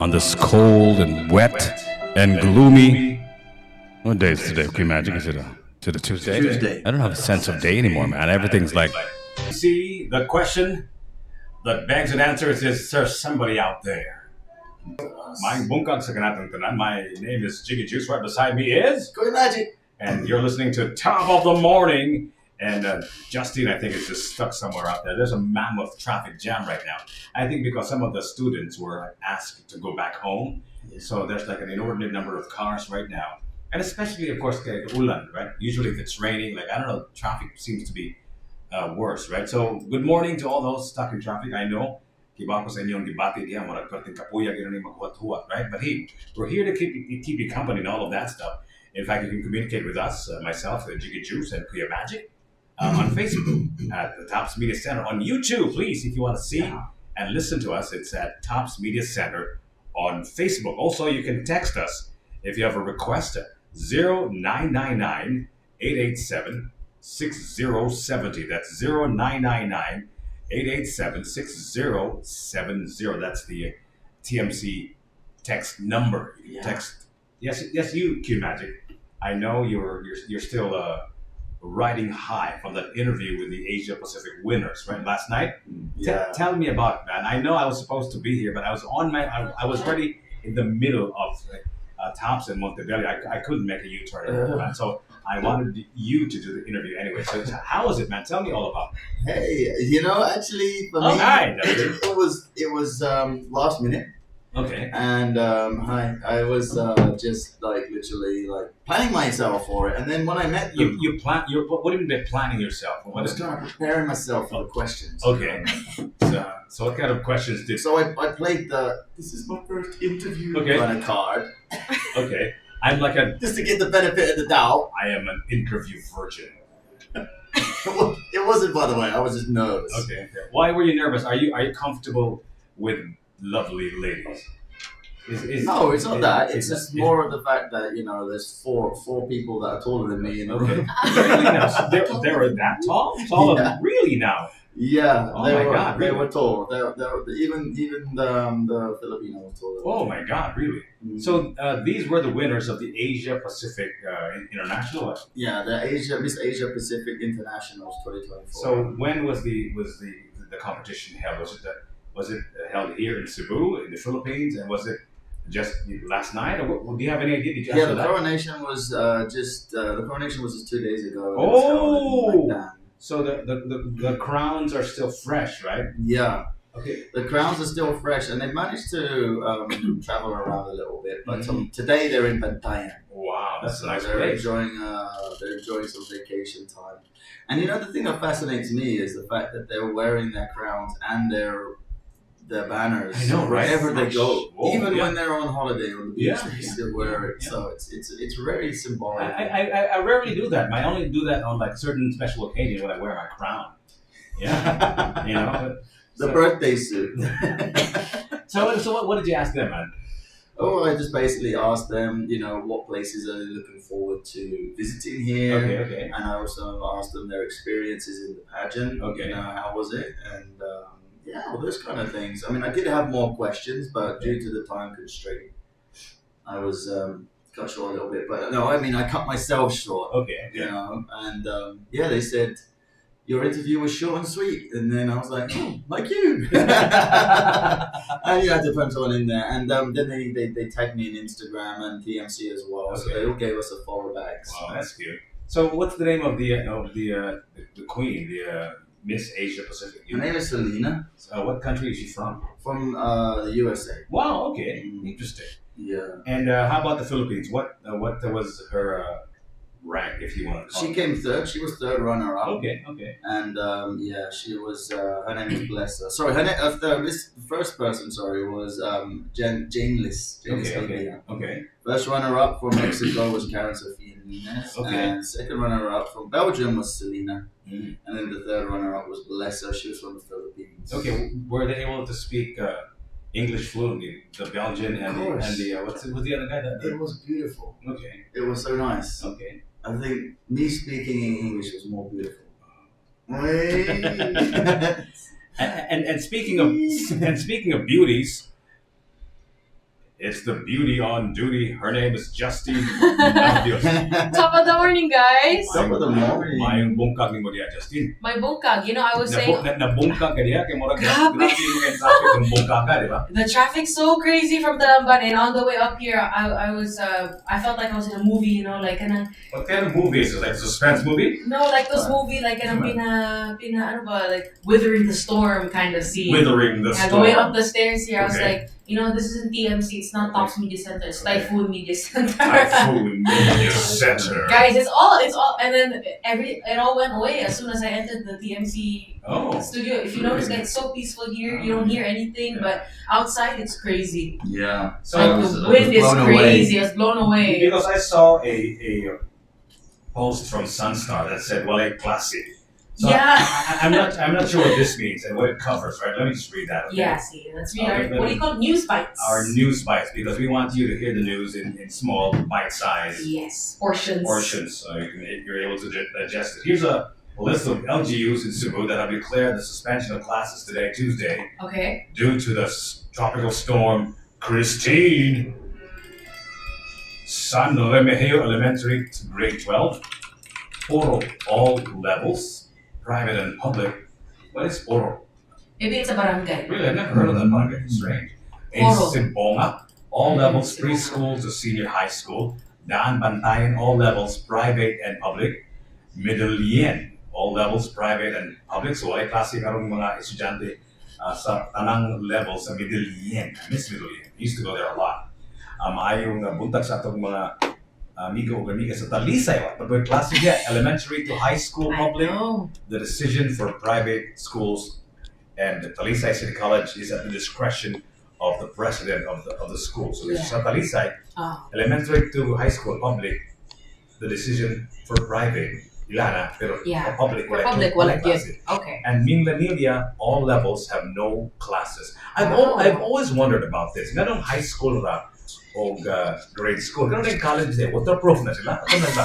on this cold and wet and gloomy. What day is today? Can you imagine? Is it a Tuesday? Tuesday. I don't have a sense of day anymore, man. Everything's like. See, the question that begs an answer is there somebody out there? My name is Jiggy Juice. Right beside me is Climaco. And you're listening to Top of the Morning. And Justine, I think, is just stuck somewhere out there. There's a mammoth traffic jam right now. I think because some of the students were asked to go back home. So there's like an inordinate number of cars right now. And especially, of course, ulan, right? Usually if it's raining, like, I don't know, traffic seems to be worse, right? So good morning to all those stuck in traffic. I know, kiba ko sa inyong gibati diyan, wala perting kapuya, gano'n yung maghuwat-huwat, right? But hey, we're here to keep you company and all of that stuff. In fact, you can communicate with us, myself, Jiggy Juice, and Kuya Magic. On Facebook at the Tops Media Center. On YouTube, please, if you want to see and listen to us, it's at Tops Media Center on Facebook. Also, you can text us if you have a request at 0999-887-6070. That's 0999-887-6070. That's the TMC text number. You can text. Yes, you, Q Magic. I know you're still riding high from that interview with the Asia Pacific winners, right? Last night. Tell me about it, man. I know I was supposed to be here, but I was I was already in the middle of Tops in Montebello. I couldn't make a U-turn, man. So I wanted you to do the interview anyway. So how was it, man? Tell me all about it. Hey, actually for me, it was last minute. Okay. And I was just like literally like planning myself for it, and then when I met them, you plan. What do you mean by planning yourself? I was kind of preparing myself for the questions. Okay. So what kind of questions did? So I played this is my first interview kind of card. Okay. I'm like just to get the benefit of the doubt. I am an interview virgin. It wasn't, by the way. I was just nervous. Okay. Why were you nervous? Are you comfortable with lovely ladies? No, it's not that. It's just more of the fact that there's four people that are taller than me. Okay. Really now? They were that tall? Taller? Really now? Yeah. Oh my God! They were tall. Even the Filipino was taller. Oh my God! Really? Mm-hmm. So these were the winners of the Asia Pacific International. Yeah, the Miss Asia Pacific Internationals 2024. So when was the competition held? Was it held here in Cebu, in the Philippines, and was it just last night, or do you have any idea? Did you the coronation was just 2 days ago. Oh, so the crowns are still fresh, right? Yeah. Okay. The crowns are still fresh, and they managed to travel around a little bit. But today they're in Bantayan. Wow, that's a nice they're place. They're enjoying some vacation time. And the thing that fascinates me is the fact that they're wearing their crowns and their banners. I know, right? Wherever they go, even when they're on holiday on the beach, they still wear it. Yeah. So it's very symbolic. I rarely do that. I only do that on like certain special occasions when I wear my crown. Yeah, the birthday suit. So what did you ask them, man? Oh, I just basically asked them, what places are they looking forward to visiting here. Okay. And I also asked them their experiences in the pageant. Okay. How was it? And those kind of things. I mean, I did have more questions, but due to the time constraint, I was cut short a little bit. But no, I mean, I cut myself short. Okay. And they said, your interview was short and sweet. And then I was like, like you. And I had to punch one in there. And then they tagged me in Instagram and TMC as well. Okay. So they all gave us a follow back. Wow, that's cute. So what's the name of the queen, the Miss Asia Pacific? Her name is Selena. What country is she from? From the USA. Wow, okay. Interesting. Yeah. And how about the Philippines? What was her rank, if you want to call She came third. She was third runner-up. Okay. And she was. Her name is Blessa. Sorry, her name. The first person. Was Jane Liz. Okay. First runner-up from Mexico was Karen Sofia Nunez. Okay. And second runner-up from Belgium was Selena. Mm. And then the third runner-up was Blessa. She was from the Philippines. Okay. Were they able to speak English fluently? The Belgian and the what's the other guy? It was beautiful. Okay. It was so nice. Okay. I think me speaking in English was more beautiful. and speaking of beauties, It's the beauty on duty. Her name is Justine Navdios. Top of the morning, guys. Top of the morning. Mayong bungkag ni mo diya, Justine. My bungkag, I was saying, Nabungkag ka diya, kaya mo rin Grabe. grabe yung traffic kung bungkag ka, di ba? the traffic's so crazy from Talamban, and on the way up here, I felt like I was in a movie, like kanang, What kind of movie is it? Like a suspense movie? no, like those movie, like kanang ano ba, like Withering the Storm kind of scene. Withering the Yeah, Storm. going up the stairs here, I was Okay. like, this isn't TMC, it's not Tops Media Center, it's Okay. Typhoon Media Center. Typhoon Media Center. Guys, it's all, and then it all went away as soon as I entered the TMC Oh. studio. If you notice, like, it's so peaceful here, you don't hear anything, but outside it's crazy. Yeah. So Like, I was the wind is blown crazy, away. it's blown away. Because I saw a post from Sunstar that said, "Well, classic." So Yeah. I'm not sure what this means and what it covers. Right? Let me just read that. Okay? Yeah, see, let's read Okay, what do you call it? News bites? Our news bites, because we want you to hear the news in small, bite-sized Yes, portions. so you're able to digest it. Here's a list of LGUs in Cebu that have declared the suspension of classes today, Tuesday, Okay. due to the tropical storm Christine. San Remigio Elementary to grade 12. Poro, all levels, private and public. What is Poro? Maybe it's a barangay. Really, I've never heard of that barangay. It's strange. In Poro. Simbonga, all levels, preschool to senior high school. Daan Bantayan, all levels, private and public. Middelien, all levels, private and public. So, ay klase karong mga estudyante sa tanang levels sa Middelien. I miss Middelien. I used to go there a lot. Maayong buntag sa atong mga amigo o amiga sa Talisay. But with klase niya, elementary to high school I public. know. The decision for private schools and the Talisay City College is at the discretion of the president of the school. So this is sa Talisay, Oh. elementary to high school public, the decision for private, ilana, pero Yeah. for public, For public, wala klase. yun. Okay. And Minglanilla, all levels have no classes. Oh. I've always wondered about this. Ganong high school na o grade school. Ganun din college din. Waterproof na sila. Ano na ba?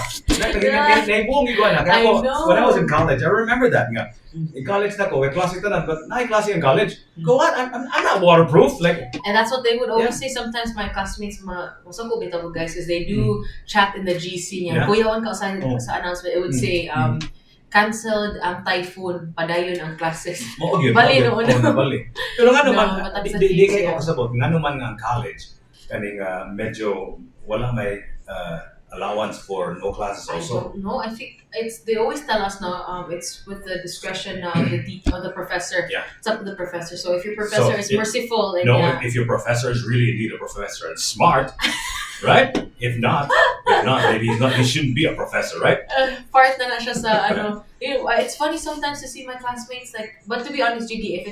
Naibuong iguan na. Kaya I ako, know. when I was in college, I remember that nga. In college na ko, may klase tanan, but na-klase in college. Go on, I'm not waterproof. Like, And that's what they would always Yeah. say sometimes, my classmates, masang ko bitaw guys, is they do chat in the GC niya. Yeah. Kuyawan ka sa Oh. announcement, it would say, cancelled ang typhoon, padayon ang classes. mo yun. Bali mo noon. yun. Bali. Pero nga naman, No, matag sa di kids, kayo yeah. ko kasabot, nga naman nga ang college, kaning medyo wala may allowance for no classes I also. don't know. I think they always tell us now. It's with the discretion of the professor. Yeah. It's up to the professor. So if your professor So is if- merciful and No, yeah, if your professor is really indeed a professor and smart, right? If not, maybe he shouldn't be a professor, right? part na siya sa ano. It's funny sometimes to see my classmates like. But to be honest, Jiggy, if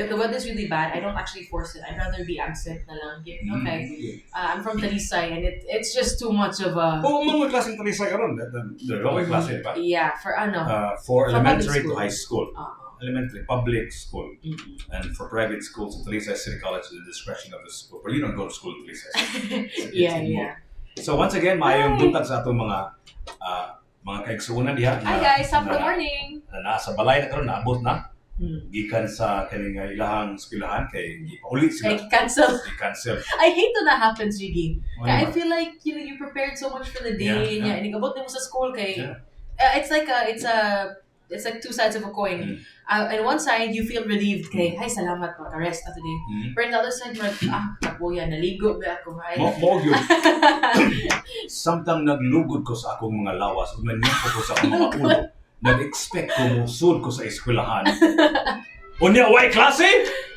the weather's really bad, I don't actually force it. I'd rather be absent na lang. Okay. I'm from Talisay, and it's just too much of a. Oo, mga klaseng talisay ka ron. The lowest klase, di ba? Yeah, for ano. For For elementary public to high school. Uh, Elementary, public school. And for private schools, Talisay City College is the discretion of the school. But you don't go to school in Talisay. yeah. So once again, maayong buntag sa atong mga kaigsuunan diha. Hi guys, top of the morning. Na nasa balay na karon, naabot na. Gikan sa kaning ilahang eskwelahan kay gipauli sila. Like cancel. Gi-cancel. I hate when that happens, Jiggy. Why I not? feel like you prepared so much for the day, Yeah. and nagabot mo sa school kay. Yeah. It's like two sides of a coin. Mm. On one side, you feel relieved kay, hi, salamat po, rest na today. But on the other side, like, kapuya, naligo ba ako, hi. Mo gyud. Samtang naglugod ko sa akong mga lawas, ug nanyako ko sa akong mga ulo. Nag-expect ko musud ko sa eskwelahan. Unya, why klase?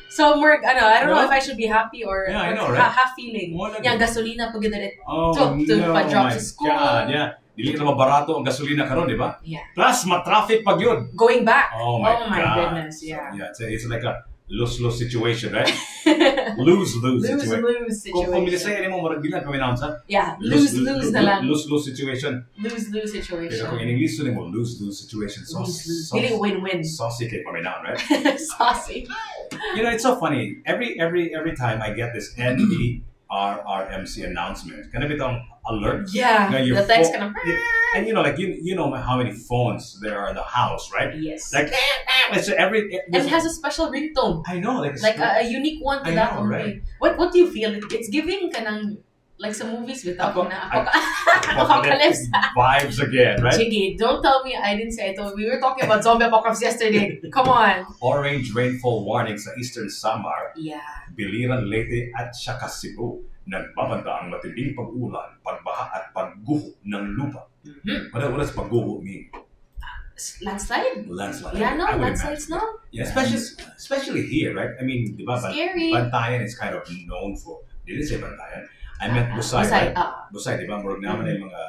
So, Mark, I don't know Yeah. if I should be happy or Yeah, I what's know, right? half feeling. Mo na Yung gyud. gasolina pag ginalit. Oh, to no, pa-drop my sa school. God, yeah. Dili na mabarato ang gasolina karon, di ba? Yeah. Plus, matraffic pag yun. Going back. Oh my God. Goodness, yeah. So, yeah, it's like a lose-lose situation, right? Lose-lose situation. Lose-lose Kung situation. Bisaya mo marag bilang kami sa Yeah, lose-lose na lang. Lose-lose situation. Lose-lose Pero situation. kung in English mo lose-lose situation. Lose-lose. Dili win-win. Saucy kay kami right? Saucy. You know, it's so funny. Every time I get this NDRRMC announcement, kana bitong alert. Yeah, Now your the text phone- kind of. And like you know how many phones there are in the house, right? Yes. Like it's and it has a special ringtone. I know, like, Like a unique one to I that know, only. right? What do you feel? It's giving kanang like some movies with Apocalypse apocalypse. vibes again, right? Jiggy, don't tell me I didn't say I told. We were talking about zombie apocalypse yesterday. Come on. Orange rainfall warning sa Eastern Samar, Yeah. Biliran, Leyte at saka Cebu. Nagbabanta ang matinding pag-ulan, pagbaha at pagguho ng lupa. Mm-hmm. What does pagguho mean? Landslide? Landslide. Yeah, no, I would landslides, imagine. no? Yeah, especially here, right? I mean, di ba, Scary. Bantayan is kind of known for, did it say Bantayan? I meant Busay, Busay, right? Busay, di ba? Murag naman yung mga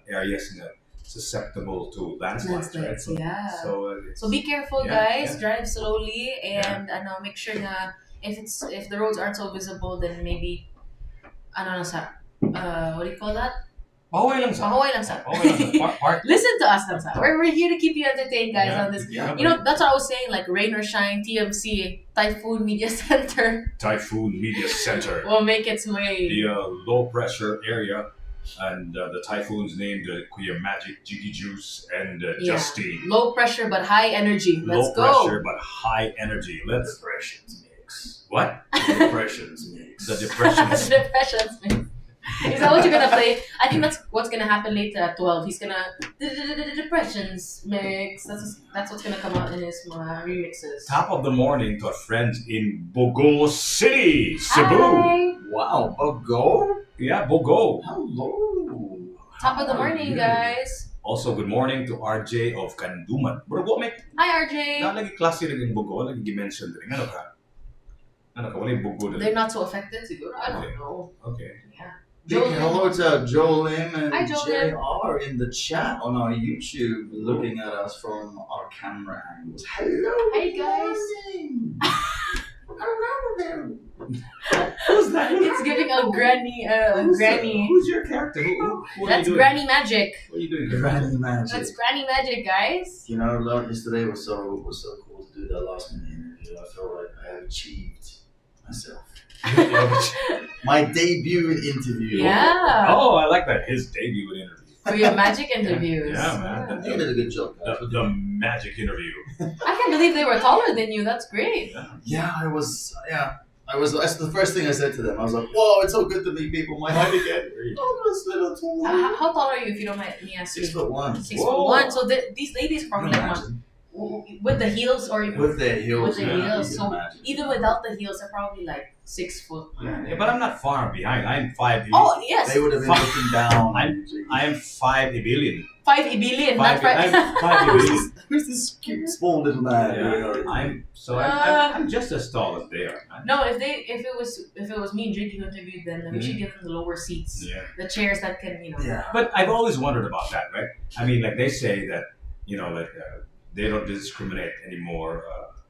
areas na susceptible to landslides, right? Landslides, yeah. So So be careful, Yeah, guys. yeah. Drive slowly and make sure na if the roads aren't so visible, then maybe what do you call that? pahuway lang sa. Pahuway lang sa. Park. Listen to us lang sa. We're here to keep you entertained, guys, on this. Yeah, You know, that's what I was saying, like rain or shine, TMC, Typhoon Media Center Typhoon Media Center. will make its way. The low pressure area, and the typhoon's named Kuya Magic, Jiggy Juice, and Justine. Low pressure but high energy. Let's Low go. pressure but high energy. Let's. Depressions mix. What? Depressions mix. The depressions. Depressions, man. Is that what you're gonna play? I think that's what's gonna happen later at 12. He's gonna depressions mix. That's what's gonna come out in his remixes. Top of the morning to our friends in Bogo City, Cebu. Hi. Wow, Bogo? Yeah, Bogo. Hello. Top of the How are morning, you? guys. Also, good morning to RJ of Kanduman. Bro, what make Hi, RJ. lagi klase rin yung Bogo, lagi gi-mention rin. Ano ka? Wala yung Bogo They're din. not so effective, siguro. I don't know. Okay. Yeah. Big hello to Joel Lim and Hi, Joel Lim. JR in the chat on our YouTube, looking at us from our camera angles. Hello. Hey, guys. Hello there. Who's that? It's giving a granny. Granny. Who's your character? What are That's you doing? Granny Magic. What are you doing? Granny magic. That's Granny Magic, guys. You know, yesterday was so cool to do that last minute interview. I felt like I have achieved myself. My debut interview. Yeah. Oh, I like that. His debut interview. For your magic interviews. Yeah, man. I think I did a good job, guys. The magic interview. I can't believe they were taller than you. That's great. Yeah, I was. That's the first thing I said to them. I was like, "Whoa, it's so good to meet people my height again." Oh, this little tall. How tall are you, if you don't mind me asking? 6'1". 6'1". So these ladies are probably like Imagine. with the heels or With their heels. with the yeah, heels. you So can imagine. even without the heels, they're probably like 6 foot. Yeah, but I'm not far behind. I'm 5. Oh yes, They would have been looking down. I am 5 billion. 5 billion, not 5. I'm 5 billion. Who's this cute, small little man? Yeah, I'm just as tall as they are. Man. No, if it was me and Jiggy who interviewed them, then we should give them the lower seats, Yeah. the chairs that can Yeah. But I've always wondered about that, right? I mean, like they say that, they don't discriminate anymore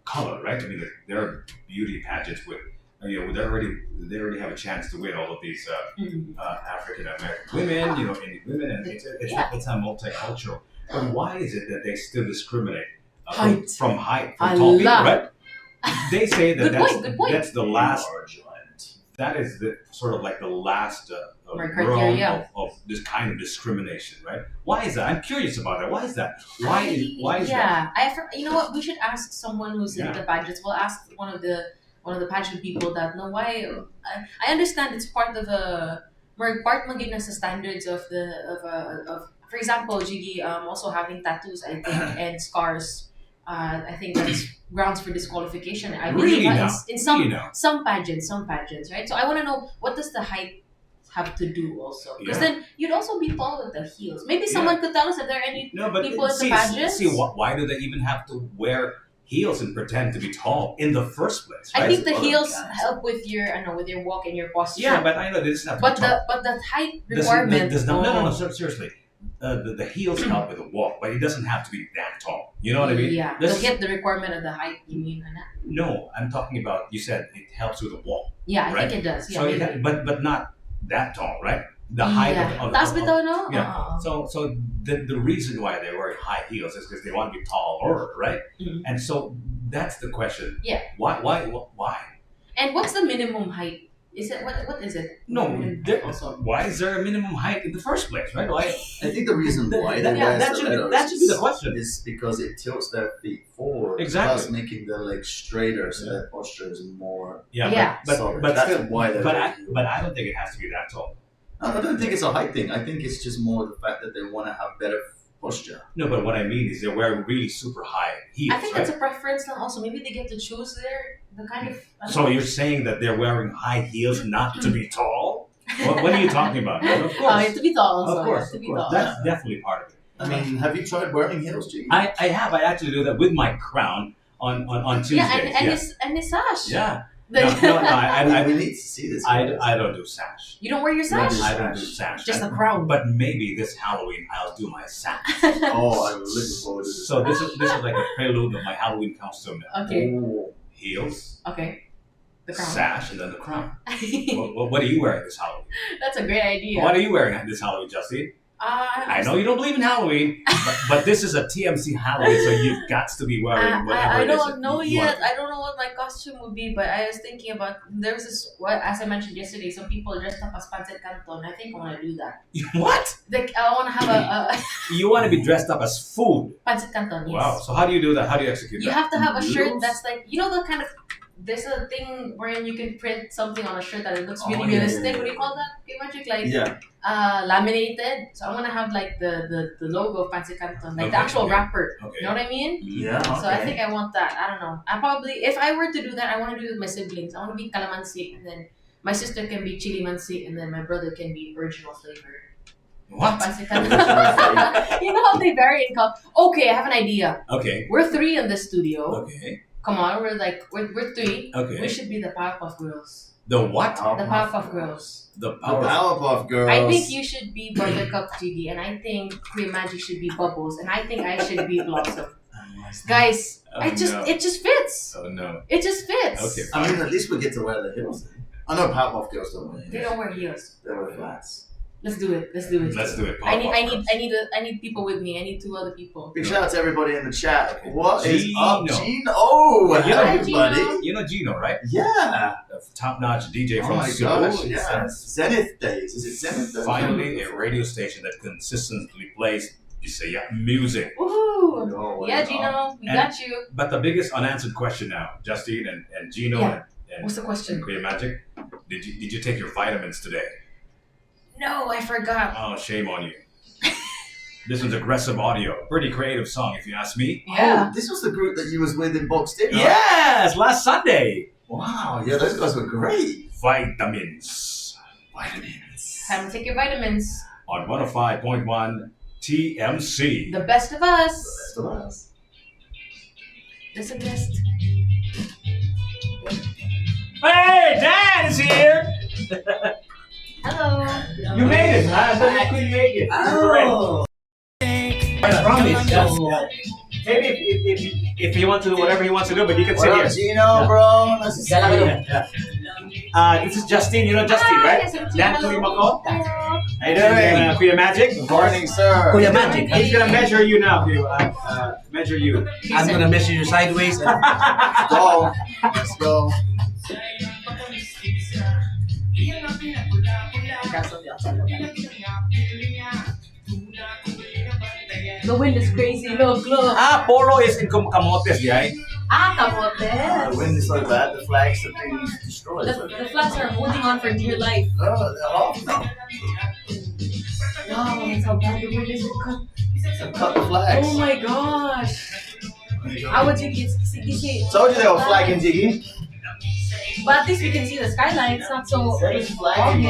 color, right? I mean, like, there are beauty pageants with, they already have a chance to win all of these African American women, Indian women, and it's a multicultural. But why is it that they still discriminate Height. from tall people, right? They say that Good point. that's the last. That is the sort of like the last Right, realm criteria. of this kind of discrimination, right? Why is that? I'm curious about that. Why is that? Why is that? You know what? We should ask someone who's in the pageants. We'll ask one of the pageant people that. No, why? I understand it's part of part maging sa standards of for example, Jiggy also having tattoos, I think, and scars. I think that's grounds for disqualification. I believe Really now? in Really now? some pageants, right? So I want to know, what does the height have to do also? Because Yeah. then you'd also be tall with the heels. Maybe someone could tell us if there are any No, but people in the see, pageants. why do they even have to wear heels and pretend to be tall in the first place? I Right? think the Well, heels yeah. help with your walk and your posture. Yeah, but I know they doesn't have to but be tall. the height Does- requirement. does not, no, seriously. The heels help with the walk, but it doesn't have to be that tall. You know what I mean? Yeah, This to is- hit the requirement of the height. You mean? No, I'm talking about. You said it helps with the walk, Yeah, I right? think it does. Yeah, So maybe. but not that tall, right? The height of Taas bitaw, no? yeah. Oo. So the reason why they wear high heels is because they want to be taller, right? Mhm. And so that's the question. Yeah. Why? And what's the minimum height Is it what is it? No, Also. why is there a minimum height in the first place, right? Why? I think the reason why they Yeah, wear that stilettos should be the question. is because it tilts their feet forward, Exactly. thus making their legs straighter, so their posture is more. Yeah. solid. but That's still, why they're but wearing I, heels. but I don't think it has to be that tall. No, I don't think it's a height thing. I think it's just more the fact that they want to have better posture. No, but what I mean is they're wearing really super high heels, I think right? it's a preference now. Also, maybe they get to choose the kind of. I don't So know. you're saying that they're wearing high heels not to be tall? What are you talking about? Man? Of course. To be tall. Also, Of course. to be Of course. tall. That's definitely part of it. I mean, have you tried wearing heels, G? I have. I actually do that with my crown on Tuesdays. Yeah, and his sash. Yeah. The- No, I we need to see this. I don't do sash. You don't wear your sash? I don't do sash. Just a crown. But maybe this Halloween I'll do my sash. Oh, I'm looking forward to this. So this is like a prelude of my Halloween costume now. Okay. Oh. Heels, Okay. The crown. sash, and then the crown. What are you wearing this Halloween? That's a great idea. What are you wearing this Halloween, Justine? I know you don't believe in Halloween, but this is a TMC Halloween, so you've got to be wearing whatever I it is don't know you yet. want. I don't know what my costume would be, but I was thinking about there's this. What as I mentioned yesterday, some people dressed up as pancit canton. I think I want to do that. What? Like I want to have a You want to be dressed up as food? pancit canton. Yes. Wow. So how do you do that? How do you execute You that? have to have a shirt Noodles? that's like the kind of. There's a thing wherein you can print something on a shirt that it looks Oh, really yeah, realistic. yeah, What do you yeah. call that? Okay, magic like Yeah. laminated. So I'm gonna have like the logo of Pansy Canton, like the Okay, actual okay. wrapper. Okay. You know what I mean? Yeah. Okay. So I think I want that. I don't know. I probably, if I were to do that, I want to do it with my siblings. I want to be calamansi, and then my sister can be chili mansi, and then my brother can be original flavor. What? Pansy Canton. You know how they vary in color. Okay, I have an idea. Okay. We're three in the studio. Okay. Come on, we're three. Okay. We should be the Powerpuff Girls. The what? The Powerpuff Girls. The The power. Powerpuff Girls. I think you should be Buttercup Jiggy, and I think Queen Magic should be Bubbles, and I think I should be Blossom. Guys, Oh, it no. just fits. Oh no. It just fits. Okay. I mean, at least we get to wear the heels. Then. I know Powerpuff Girls don't wear They heels. don't wear heels. They wear flats. Let's do it. Let's do it. Let's do it. I Powerpuff need Girls. I need people with me. I need two other people. Big shout out to everybody in the chat. Okay. What is up, Gino. Gino? Oh, Yeah, hello, hi, everybody. Gino. You know Gino, right? Yeah. The top-notch DJ Oh from my Seoul. gosh, yeah. Zenith Days. Is it Zenith Days? Finally, a radio station that consistently plays music. Woohoo! No, Yeah, no. Gino, we And- got you. But the biggest unanswered question now, Justine and Gino Yeah. and What's the question? Queen Magic, did you take your vitamins today? No, I forgot. Oh, shame on you. This was aggressive audio. Pretty creative song, if you ask me. Yeah. Oh, this was the group that you was with in Boxed In, right? Yes, last Sunday. Wow, yeah, those guys were great. Vitamins Vitamins. Time to take your vitamins. on 105.1 TMC. The best of us. Best of us. This is best. Hey, Dad is here. Hello. You made it. I thought you couldn't make it. Oh. I promise. Just, maybe if he wants to do whatever he wants to do, but you can sit What here. up, Gino, bro? Nice to see you. This is Justine. You know Justine, right? Yes, I'm Dan Hello. Climaco. Hello. How you doing? Kuya Magic. Good morning, sir. Kuya Magic. He's gonna measure you now. Measure you. I'm gonna measure you sideways. Let's go. Let's go. The wind is crazy. Look. Polo is in Camotes, right? The Kamotes. wind is so bad, the flags are being destroyed. The flags are holding on for dear life. Oh, they're off now. Wow, that's how bad the wind is. Cut the flags. Oh my gosh. How would you get Told you they were flagging, Jiggy. But at least we can see the skyline. It's not so They're just flagging,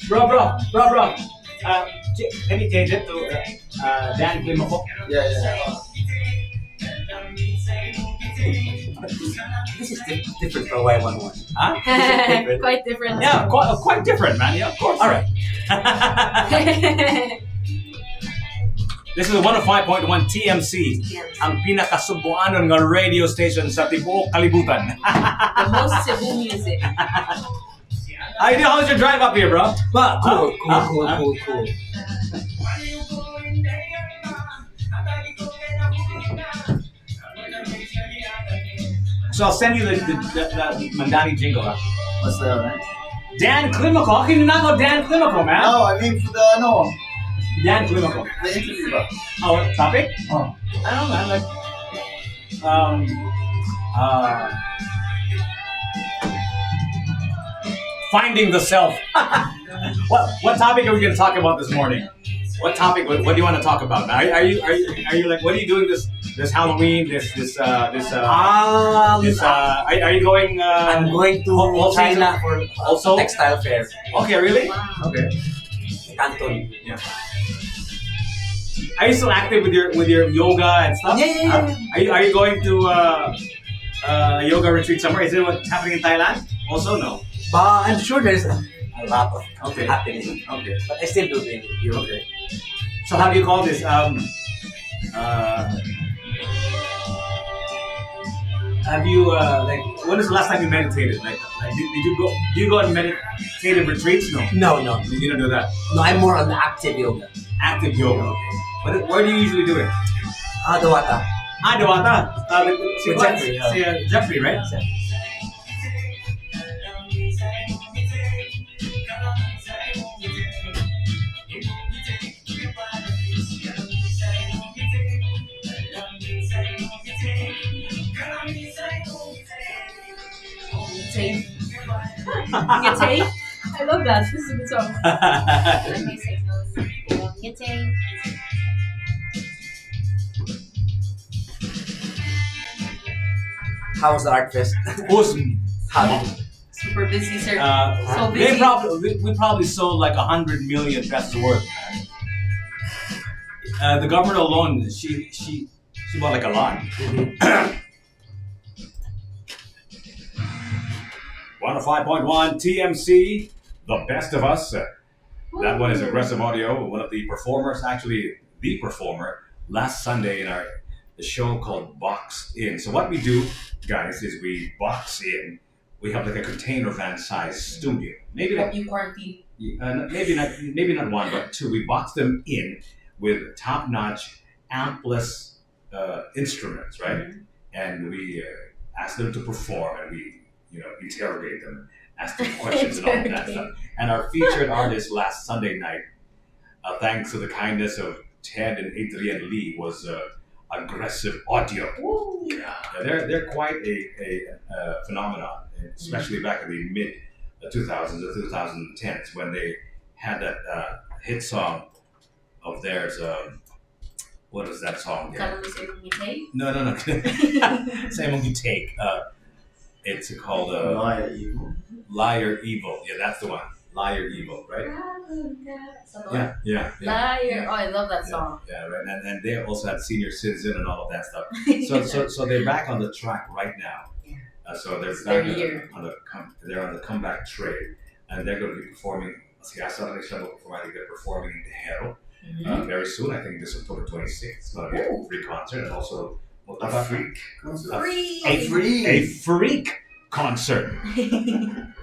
bro. Bro. Can you change it to Dan Climaco? Yeah. This is different from Y11. Huh? quite different. Yeah, quite different, man. Yeah, of course. All right. This is 105.1 TMC, ang pinakasubuanon ng radio station sa tibuok kalibutan. The most Cebu music. How's your drive up here, bro? But cool. So I'll send you the Mandani jingle. Huh? What's that, man? Dan Climaco. How can you not know Dan Climaco, man? No, I mean for the Dan Climaco. the interview. Bro. Oh, what topic? Oh. I don't know, man. Like, uh, finding the self. What topic are we going to talk about this morning? What topic? What do you want to talk about? Now, are you like? What are you doing this Halloween? Are you going? I'm going to all China season? for Also? textile fair. Okay, really? Wow. Okay. Canton. Yeah. Are you still active with your yoga and stuff? Yeah. Are you going to a yoga retreat somewhere? Is it what's happening in Thailand? Also, no. But I'm sure there's a lot of Okay. happening. Okay. But I still do the yoga. Okay. So how do you call this? Have you like? When is the last time you meditated? Like did you go? Do you go on meditative retreats? No. No. You don't do that. No, I'm more on the active yoga. Active yoga. Okay. Where do you usually do it? Dawata. Dewata. With Jeffrey, yeah. Jeffrey, right? Yate. I love that. This is a good song. How was the art fest? Awesome. How? Super busy, sir. So They busy. we probably sold like 100 million pesos worth. The government alone, she bought like a lot. 105.1 TMC, the best of us. That one is Aggressive Audio, one of the performers, actually the performer, last Sunday in the show called Boxed In. So what we do, guys, is we box in. We have like a container van size studio. Maybe like You quarantine. maybe not one, but two. We box them in with top-notch ampless instruments, right? Mhm. And we ask them to perform, and we interrogate them, ask them questions and all of that stuff. And our featured artist last Sunday night, thanks to the kindness of Ted and Adrian Lee, was Aggressive Audio. Woo. Yeah, they're quite a phenomenon, especially back in the mid 2000s or 2010s when they had that hit song of theirs. What is that song? Kala mo sa ibang ngiti? No. Same one you take. It's called Liar evil. Liar Evil. Yeah, that's the one. Liar Evil, right? Yeah. Liar. Oh, I love that song. Yeah, right. And they also had Senior Citizen and all of that stuff. So they're back on the track right now. So they're It's their back year. they're on the comeback train, and they're going to be performing. See, I saw they started performing. They're performing in Tehero very soon. I think this October 26th. It's going to be a free concert, and also A freak. Free. a freak concert.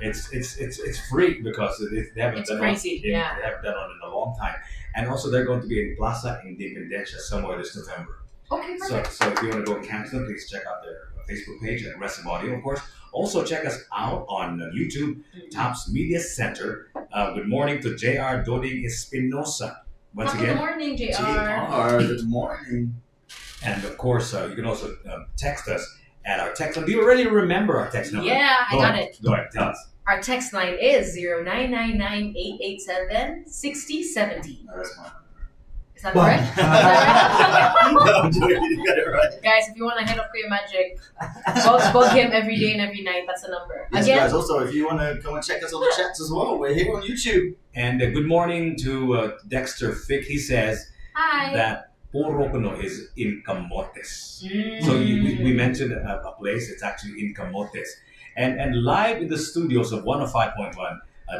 It's freak because they haven't It's done crazy, they yeah. haven't done one in a long time, and also they're going to be in Plaza Independencia somewhere this November. Okay, So perfect. if you want to go and catch them, please check out their Facebook page at Aggressive Audio, of course. Also check us out on YouTube, Tops Media Center. Good morning to JR Doding Espinosa once Good again, morning, JR. Good morning. and of course you can also text us at our text number. Do you already remember our text number? Yeah, I Go got ahead. it. Go ahead, tell us. Our text line is 0999-887-6070. That's mine. Is that correct? Is that right? No, I'm joking. You got it right. Guys, if you want to hit up Kuya Magic, bug him every day and every night. That's the number. Yes, Again, guys. Also, if you want to come and check us on the chats as well, we're here on YouTube. And good morning to Dexter Fick. He says hi. that Puro Kuno is in Camotes. Mm. So we mentioned a place. It's actually in Camotes. And live in the studios of 105.1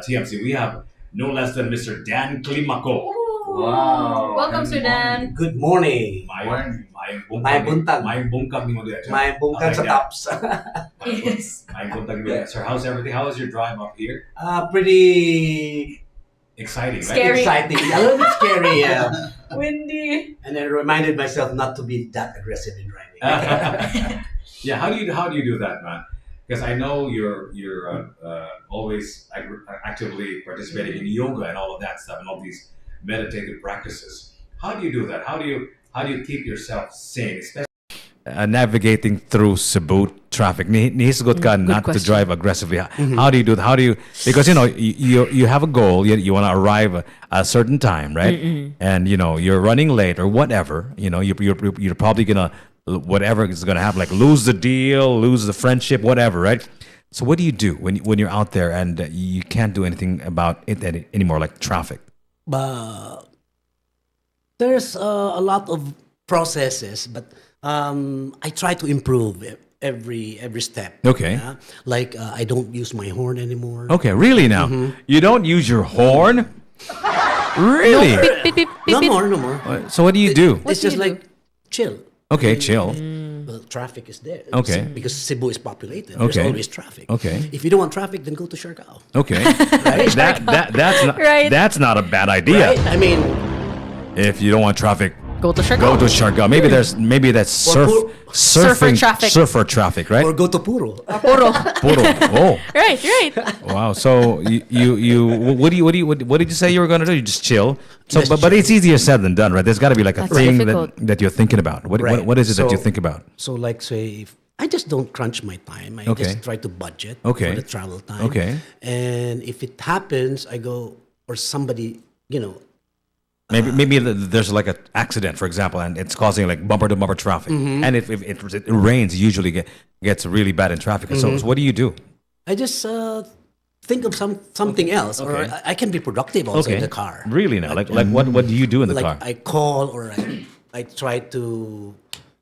TMC, we have no less than Mr. Dan Climaco. Ooh. Wow. Welcome, Sir Dan. Good morning. Maayong buntag. Maayong buntag ni mo dito. My bungkag sa Okay, tops. Yes. Maayong buntag ni mo dito. Sir, how's everything? How was your drive up here? Pretty Exciting, right? Scary. exciting. A little bit scary, yeah. Windy. And I reminded myself not to be that aggressive in driving. Yeah, how do you do that, man? Because I know you're always actively participating in yoga and all of that stuff and all these meditative practices. How do you do that? How do you keep yourself sane, especially navigating through Cebu traffic? Nihisgot ka not to question. drive aggressively. How do you do that? How do you, because you have a goal, you want to arrive at a certain time, right? And you're running late or whatever. You're probably gonna, whatever is gonna happen, like lose the deal, lose the friendship, whatever, right? So what do you do when you're out there and you can't do anything about it anymore, like traffic? But there's a lot of processes, but I try to improve every step. Okay. Yeah? Like I don't use my horn anymore. Okay, really now? You don't use your horn? Really? Beep, beep, beep, beep, No beep. more, no more. So what do you do? It's do just you do? like chill. Okay, chill. Well, traffic is there. Okay. Because Cebu is populated. Okay. There's always traffic. Okay. If you don't want traffic, then go to Siargao. Okay. That's not Right. that's not a bad idea. Right? I mean, If you don't want traffic, Go to Siargao. go to Siargao. Maybe that's Surfer traffic. surfer traffic, right? or go to Puro. Puro. Puro. Oh, Right. wow. So what did you say you were gonna do? You just chill. So, Just but it's easier said than done, right? There's got to be like a That's thing difficult. that you're thinking about. Right. What is it that you So- think about? So, like, say, if I just don't crunch my time. I Okay. just try to budget Okay. for the travel time. Okay. And if it happens, I go, or somebody, Maybe there's like an accident, for example, and it's causing like bumper to bumper traffic. And if it rains, it usually gets really bad in traffic. So what do you do? I just think of something else, or Okay. I can be productive also in the car. Really now? Like what do you do in the Like car? I call or I try to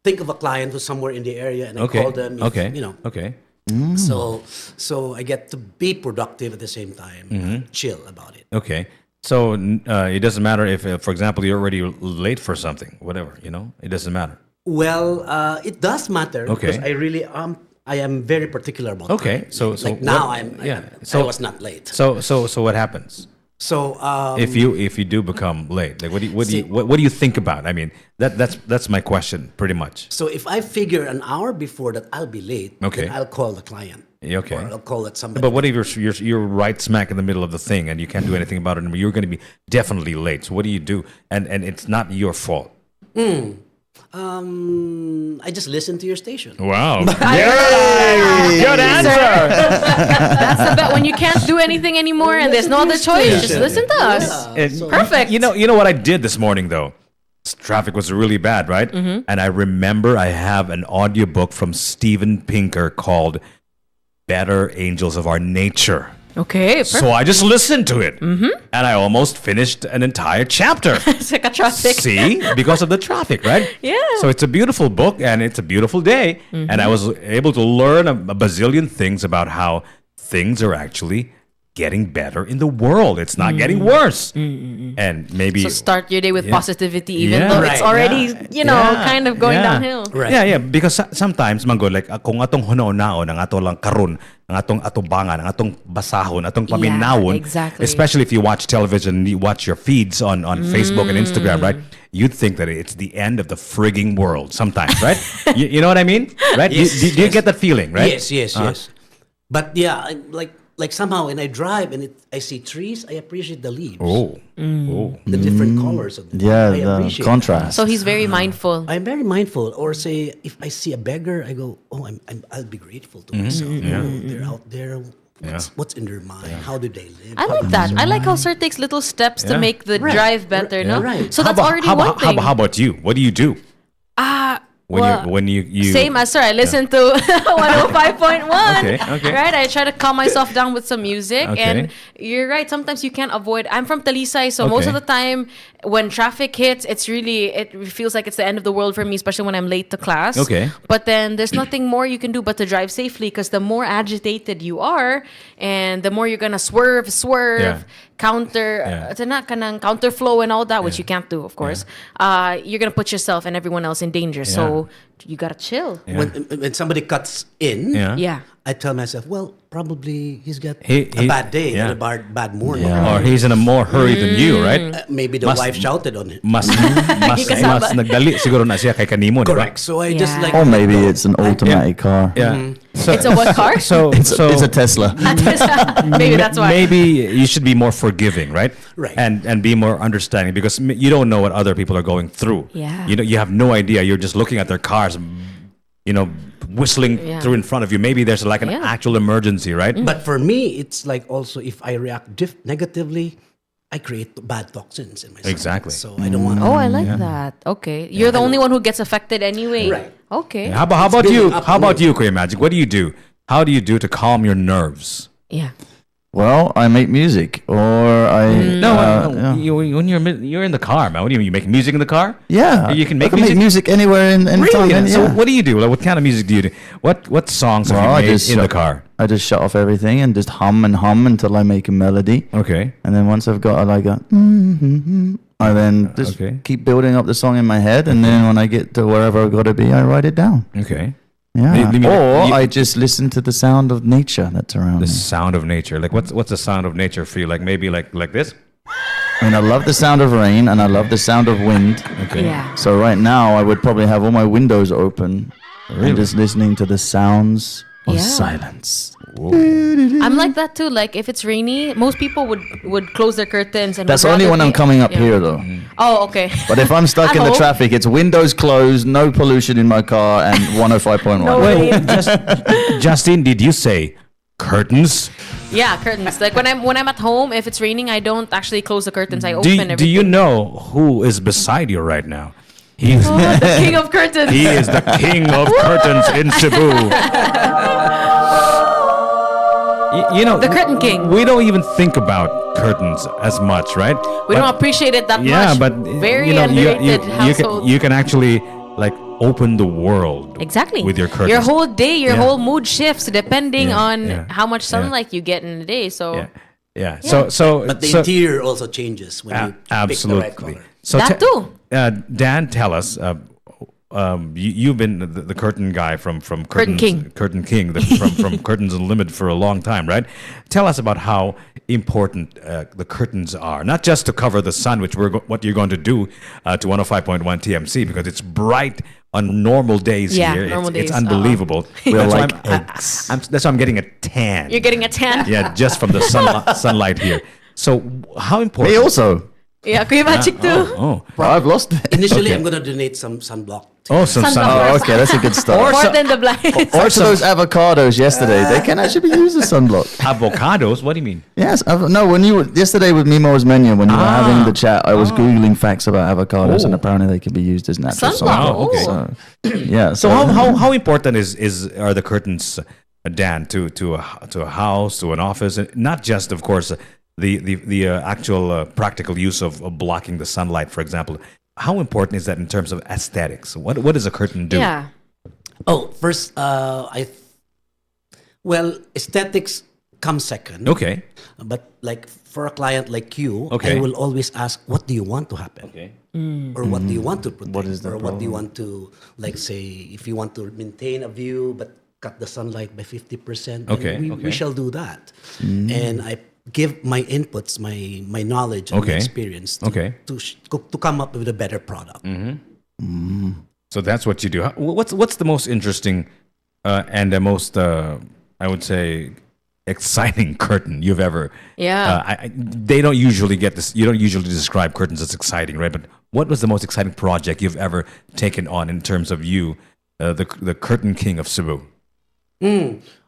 think of a client who's somewhere in the area and I Okay. call them. If, Okay. Okay. So I get to be productive at the same time, chill about it. Okay. So it doesn't matter if, for example, you're already late for something, whatever, it doesn't matter. Well, it does matter Okay. because I am very particular about Okay, time. so like now what- I so- was not late. So what happens So if you do become late? Like what do you think about? I mean, that's my question, pretty much. so if I figure an hour before that I'll be late, Okay. then I'll call the client. Okay. Or I'll call that somebody. But what if you're right smack in the middle of the thing and you can't do anything about it anymore? You're going to be definitely late. So what do you do? And it's not your fault. I just listen to your station. Wow. Good answer. That's the bet. When you can't do anything anymore and there's no other choice, just listen to us. And Perfect. You know what I did this morning though? Traffic was really bad, right? And I remember I have an audiobook from Steven Pinker called Better Angels of Our Nature. Okay. Perfect. So I just listened to it. And I almost finished an entire chapter. It's like a traffic. See? Because of the traffic, right? Yeah. So it's a beautiful book and it's a beautiful day. And I was able to learn a bazillion things about how things are actually getting better in the world. It's not getting worse. And maybe So start your day with Yeah. positivity, even Yeah. though it's Right, already, kind of going downhill. Right. Yeah, because sometimes mango like kung atong hunaw-naon ang ato lang karon, ang atong atubangan, ang atong basahon, atong paminawon, exactly. especially if you watch television, you watch your feeds on Facebook and Instagram, right? You'd think that it's the end of the frigging world sometimes, right? you know what I mean? Right? Yes, Do you get that feeling, right? Yes. But yeah, like somehow when I drive and I see trees, I appreciate the leaves. Oh. The different colors of them. Yeah, I the appreciate contrast. So he's very mindful. I'm very mindful. Or say, if I see a beggar, I go, oh, I'll be grateful to myself. Yeah. Oh, they're out there. Yeah. What's in their mind? How do they live? I like that. I like how Sir takes little steps to Yeah. make the Right. drive better, no? Right. So that's already one thing. How about you? What do you do? When you Same as Sir. I listen to 105.1. Okay. Right? I try to calm myself down with some music. Okay. And you're right. Sometimes you can't avoid. I'm from Talisay, so most Okay. of the time when traffic hits, it feels like it's the end of the world for me, especially when I'm late to class. Okay. But then there's nothing more you can do but to drive safely, because the more agitated you are and the more you're gonna swerve, Yeah. counter counter flow and all that, which you can't do, of course. You're gonna put yourself and everyone else in danger. So you gotta chill. Yeah. When somebody cuts in, Yeah. I tell myself, well, probably he's got He- a bad day, yeah. and a bad morning. Yeah. Or he's in a more hurry than you, right? Maybe the Mas- wife shouted on him. Mas Kasama. nagdali siguro na siya kay kanimo, di ba? Correct. So I just Yeah. like. Or maybe it's an automatic car. Yeah. It's a what car? It's a Tesla. Maybe that's why. Maybe you should be more forgiving, right? Right. And be more understanding because you don't know what other people are going through. Yeah. You have no idea. You're just looking at their cars, whistling through in front of you. Maybe there's like an actual emergency, right? But for me, it's like also if I react negatively, I create bad toxins in myself. Exactly. So I don't want. Oh, I like that. Okay, you're the only one who gets affected anyway. Right. Okay. How about you? building up How about me. you, Kuya Magic? What do you do? How do you do to calm your nerves? Yeah. Well, I make music, or I When you're in the car, man. What do you mean? You make music in the car? yeah, You can I make music? music anywhere in Really? time. So what do you do? Like, what kind of music do you do? What songs have Well, you made in the car? I just shut off everything and just hum until I make a melody. Okay. And then once I've got I then just Okay. keep building up the song in my head, and then when I get to wherever I've got to be, I write it down. Okay. Yeah. You mean Or you- I just listen to the sound of nature that's around The me. sound of nature. Like what's the sound of nature for you? Like maybe like this? I mean, I love the sound of rain and I love the sound of wind. Okay. Yeah. So right now, I would probably have all my windows open and just listening to the sounds of Yeah. silence. I'm like that too. Like if it's rainy, most people would close their curtains and. That's would only rather when I'm be- coming up yeah. here, though. Oh, okay. But if I'm stuck At in the home? traffic, it's windows closed, no pollution in my car, and 105.1. No Wait, rain. Justin, did you say curtains? Yeah, curtains. Like when I'm at home, if it's raining, I don't actually close the curtains. I open everything. Do you know who is beside you right now? He's Oh, the king of curtains. he is the king of curtains in Cebu. The curtain king. We don't even think about curtains as much, right? We don't appreciate it that Yeah, much. but Very underrated household. you can actually like open the world Exactly. with your curtains. Your whole day, your Yeah. whole mood shifts depending Yeah, on yeah, how much yeah. sunlight you get in a day. So yeah. So But the so- interior also changes when you pick the right absolutely. color. So That too. Dan, tell us. You've been the curtain guy from Curtain King. Curtain King, from Curtains Unlimited for a long time, right? Tell us about how important the curtains are, not just to cover the sun, which what you're going to do to 105.1 TMC because it's bright on normal days Yeah, here. normal It's days. unbelievable. We're That's why like eggs. That's why I'm getting a tan. You're getting a tan. Yeah, just from the sunlight here. So how important? Me also. Yeah, Kuya Magic too. Oh, I've lost it. Initially, Okay. I'm gonna donate some sunblock. oh, some Sunblock. sunlight. Oh, okay, that's a good start. More than the blinds. Or to those avocados yesterday, they can actually be used as sunblock. Avocados? What do you mean? Yes, no. When you were yesterday with Mimo's menu, when you were having the chat, I was googling facts about avocados, and Oh. apparently they can be used as natural Sunblock. sunblock. Oh, okay. So, yeah. So how important are the curtains, Dan, to a house, to an office, and not just, of course, the actual practical use of blocking the sunlight, for example. How important is that in terms of aesthetics? What does a curtain do? Yeah. Oh, first, aesthetics come second. Okay. But like for a client like you, Okay. I will always ask, what do you want to happen? Okay. Or what do you want to protect? What is the or what do you problem? want to, like say, if you want to maintain a view but cut the sunlight by 50%, Okay, then we okay. shall do that. And I give my inputs, my knowledge and Okay. my experience Okay. to come up with a better product. So that's what you do. What's the most interesting and the most I would say exciting curtain you've ever? Yeah. They don't usually get this. You don't usually describe curtains as exciting, right? But what was the most exciting project you've ever taken on in terms of you, the curtain king of Cebu?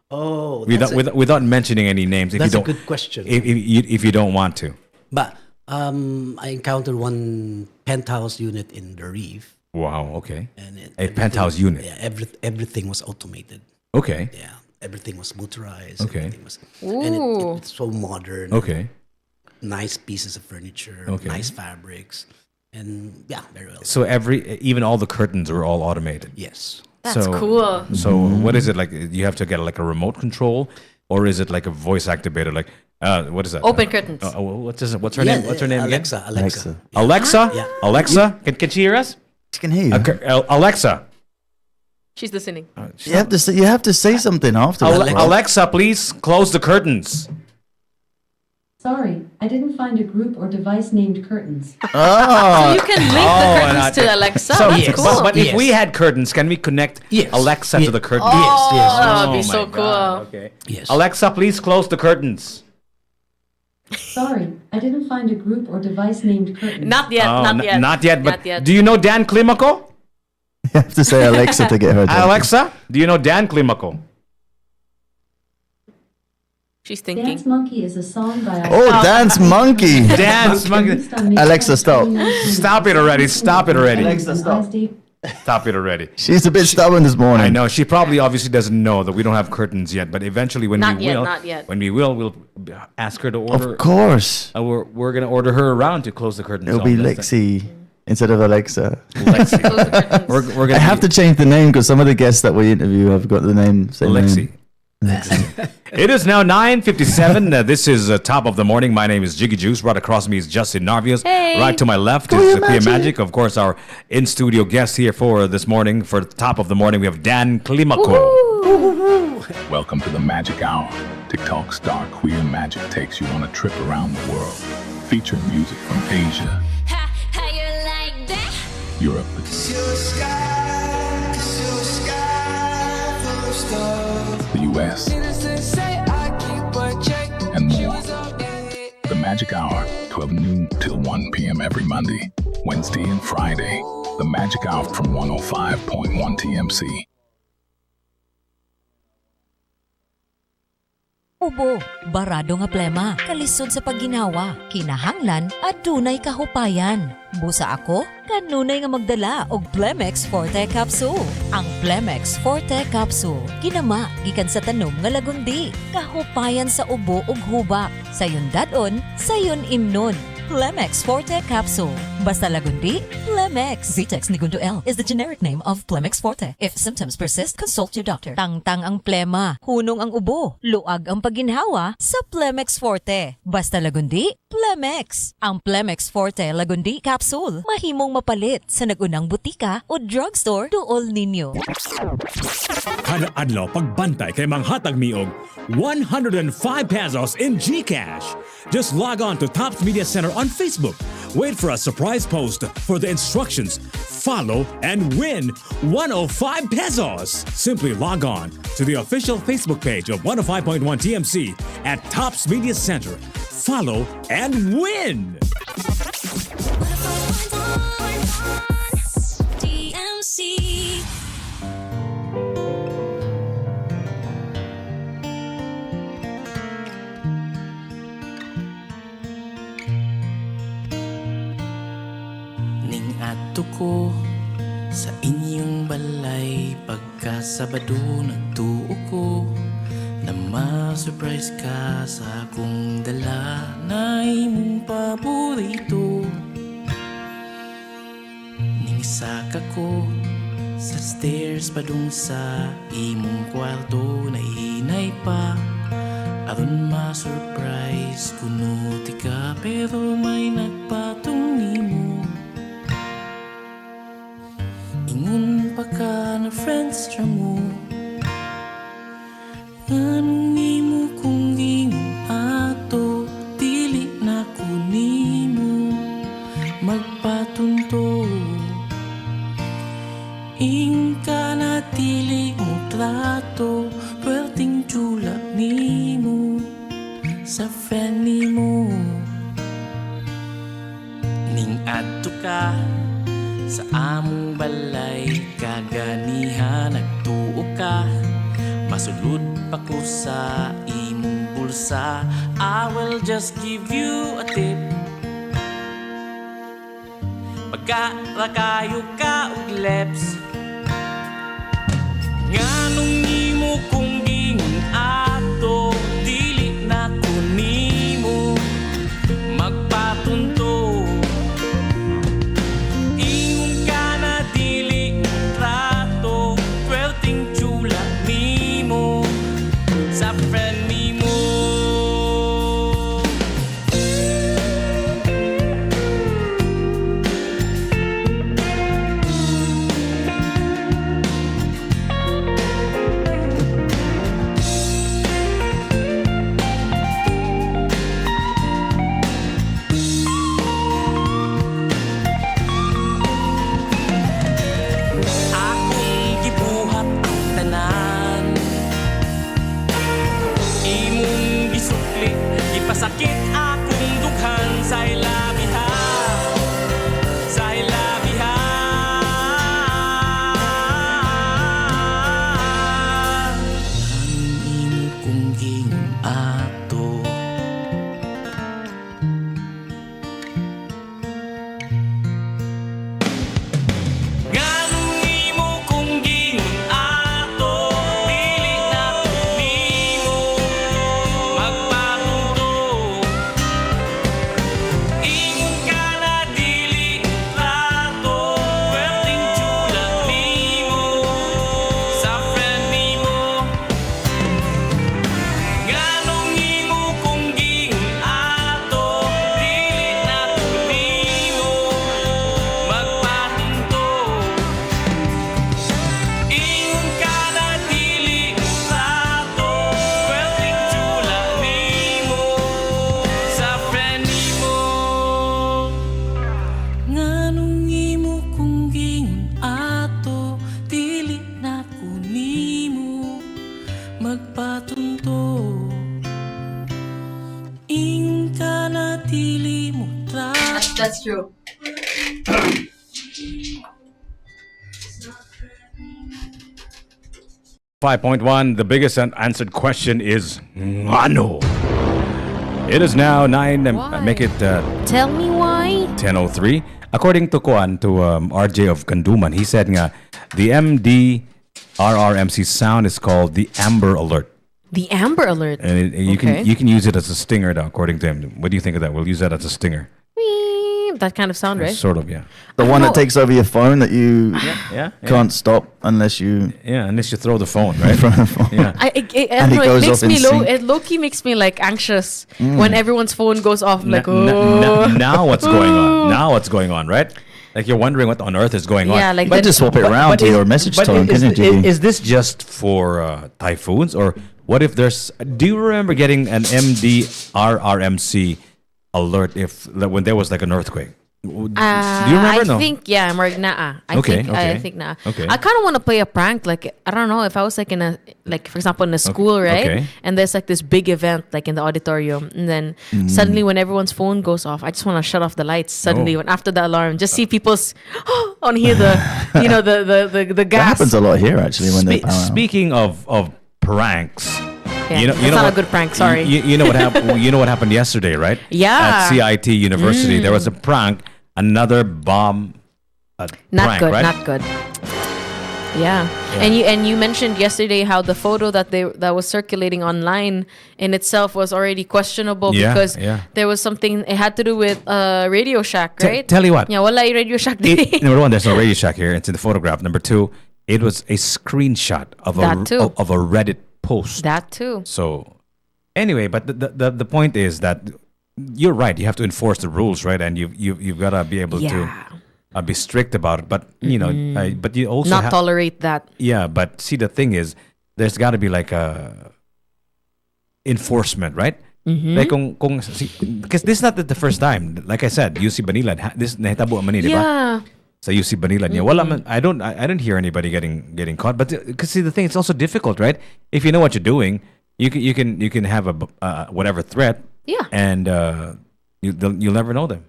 Oh, that's Without mentioning any names, if that's you a don't, good question. if you don't want to. But I encountered one penthouse unit in the Reef. Wow. Okay. And A penthouse unit. Yeah, everything was automated. Okay. Yeah, everything was motorized. Okay. Everything was, and Ooh. it's so modern. Okay. Nice pieces of furniture. Okay. Nice fabrics, and yeah, very well. So even all the curtains were all automated. Yes. That's So- cool. So what is it like? You have to get like a remote control, or is it like a voice activator? Like what is that? Open curtains. What's her name? What's her name again? Alexa. Alexa. Yeah. Alexa. Can she hear us? She can hear you. Alexa. She's listening. You have to say something after. Alexa, please close the curtains. Sorry, I didn't find a group or device named curtains. So Oh, you can link the curtains to Alexa. So, That's yes. cool. but if Yes. we had curtains, can we connect Yes. Alexa to Yes. the curtains? Yes, yes. that would be Oh so my cool. God. Okay. Yes. Alexa, please close the curtains. Sorry, I didn't find a group or device named curtains. Not yet. Oh, not yet. Not yet. But Not yet. do you know Dan Climaco? you have to say Alexa to get her. Hi, Alexa, do you know Dan Climaco? She's thinking. Dance Monkey is a song by... Oh, Dance Monkey. Dance Monkey. Released on May Alexa, 12, stop. 2019. Stop it already. Stop it already. Alexa, stop. Stop it already. She's a bit stubborn this morning. I know she probably obviously doesn't know that we don't have curtains yet, but eventually when Not we yet, will, not yet. when we will, we'll ask her to order. Of course. We're gonna order her around to close the curtains. It'll Oh, be that's Lexi instead of Alexa. Lexi. Close the curtains. We're gonna I have to change the name because some of the guests that we interview have got the name. Same Lexi. name. It is now 9:57. This is Top of the Morning. My name is Jiggy Juice. Right across me is Justin Narvios. Hey. Right to my left is Clear Magic. Of course, our in-studio guest here for this morning, for Top of the Morning, we have Dan Climaco. Welcome to the Magic Hour. TikTok star Queer Magic takes you on a trip around the world, featuring music from Asia, How you like that? Europe, the US, and more. The Magic Hour, 12 noon till 1 p.m. every Monday, Wednesday, and Friday. The Magic Hour from 105.1 TMC. Ubo, barado nga plema, kalisod sa pagginawa, kinahanglan at dunay kahupayan. Busa ako, kanunay nga magdala og Plemex Forte Capsule. Ang Plemex Forte Capsule, ginama gikan sa tanom nga lagundi, kahupayan sa ubo ug hubak. Sayon dadon, sayon imnon. Plemex Forte Capsule. Basta lagundi, Plemex. Vitex Nigundo L is the generic name of Plemex Forte. If symptoms persist, consult your doctor. Tangtang ang plema, hunong ang ubo, luag ang pagginhawa sa Plemex Forte. Basta lagundi, Plemex. Ang Plemex Forte Lagundi Capsule, mahimong mapalit sa nagunang butika o drugstore duol ninyo. Kada adlaw pagbantay kay manghatag miog 105 pesos in GCash. Just log on to Tops Media Center on Facebook. Wait for a surprise post for the instructions. Follow and win 105 pesos. Simply log on to the official Facebook page of 105.1 TMC at Tops Media Center. Follow and win! TMC. Ning adto ko sa inyong balay, pagka Sabado nagtuo ko na ma-surprise ka sa akong dala na imong paborito. Ning saka ko sa stairs padung sa imong kwarto na inay pa, aron ma-surprise kuno ti ka, pero may nagpatong nimo. Ingon pa ka na friends ra mo, anong nimo kung ingon ato, dili na ko nimo magpatunto. Ingon ka na dili mo trato, pwerteng chula nimo sa friend nimo. Ning adto ka sa among balay, kaganihan nagtuo ka, masulod pa ko sa imong bulsa. I will just give you a tip. Pagkarakayo ka og lips, nganong nimo kung ingon ato, dili na ko nimo magpatunto. Ingon ka na dili mo trato, pwerteng chula nimo sa friend nimo. That's true. 5.1, the biggest unanswered question is ano. It is now 9, Why? make it Tell me why. 10:03. According to RJ of Kanduman, he said nga, the MDRRMC sound is called the Amber Alert. The Amber Alert. And you can use it as a stinger now, according to him. What do you think of that? We'll use that as a stinger. That kind of sound, right? Sort of, yeah. The one that takes over your phone that you Yeah. can't stop unless you unless you throw the phone, right? from the phone. Yeah. I And don't it know, goes it makes off in me sync. it low-key makes me like anxious when everyone's phone goes off. I'm like, Now what's going on? Now what's going on, right? Like you're wondering what on earth is going on. Yeah, like But just swap it around to your message tone, couldn't you? Is this just for typhoons, or what if there's? Do you remember getting an MDRRMC alert when there was like an earthquake? Do you remember? I think marag naa. I think naa. Okay. I kind of want to play a prank. Like I don't know if I was like in a for example in a school, right? Okay. And there's like this big event like in the auditorium, and then suddenly when everyone's phone goes off, I just want to shut off the lights. Suddenly when after the alarm, just see people's on here the the That gas. happens a lot here actually when they power out. Speaking of pranks. Yeah, You know not what, a good prank. Sorry. You know what happened. You know what happened yesterday, right? Yeah. At CIT University, there was a prank. Another bomb. Not prank, good. right? Not good. Yeah. And you mentioned yesterday how the photo that was circulating online in itself was already questionable because there was something it had to do with Radio Shack, right? Tell you what. Yeah, wala yung Radio Shack. Number one, there's no Radio Shack here. It's in the photograph. Number two, it was a screenshot of a Reddit post. That too. So anyway, but the point is that you're right. You have to enforce the rules, right? And you've got to be able to be strict about it. But you know, but you also not tolerate that. Yeah, but see, the thing is, there's got to be like a enforcement, right? Like because this is not the first time. Like I said, UC Banilad, this nahitabo man ni, di ba? Yeah. So UC Banilad niya. Well, I didn't hear anybody getting caught. But because see, the thing, it's also difficult, right? If you know what you're doing, you can have a whatever threat. Yeah. And you'll never know them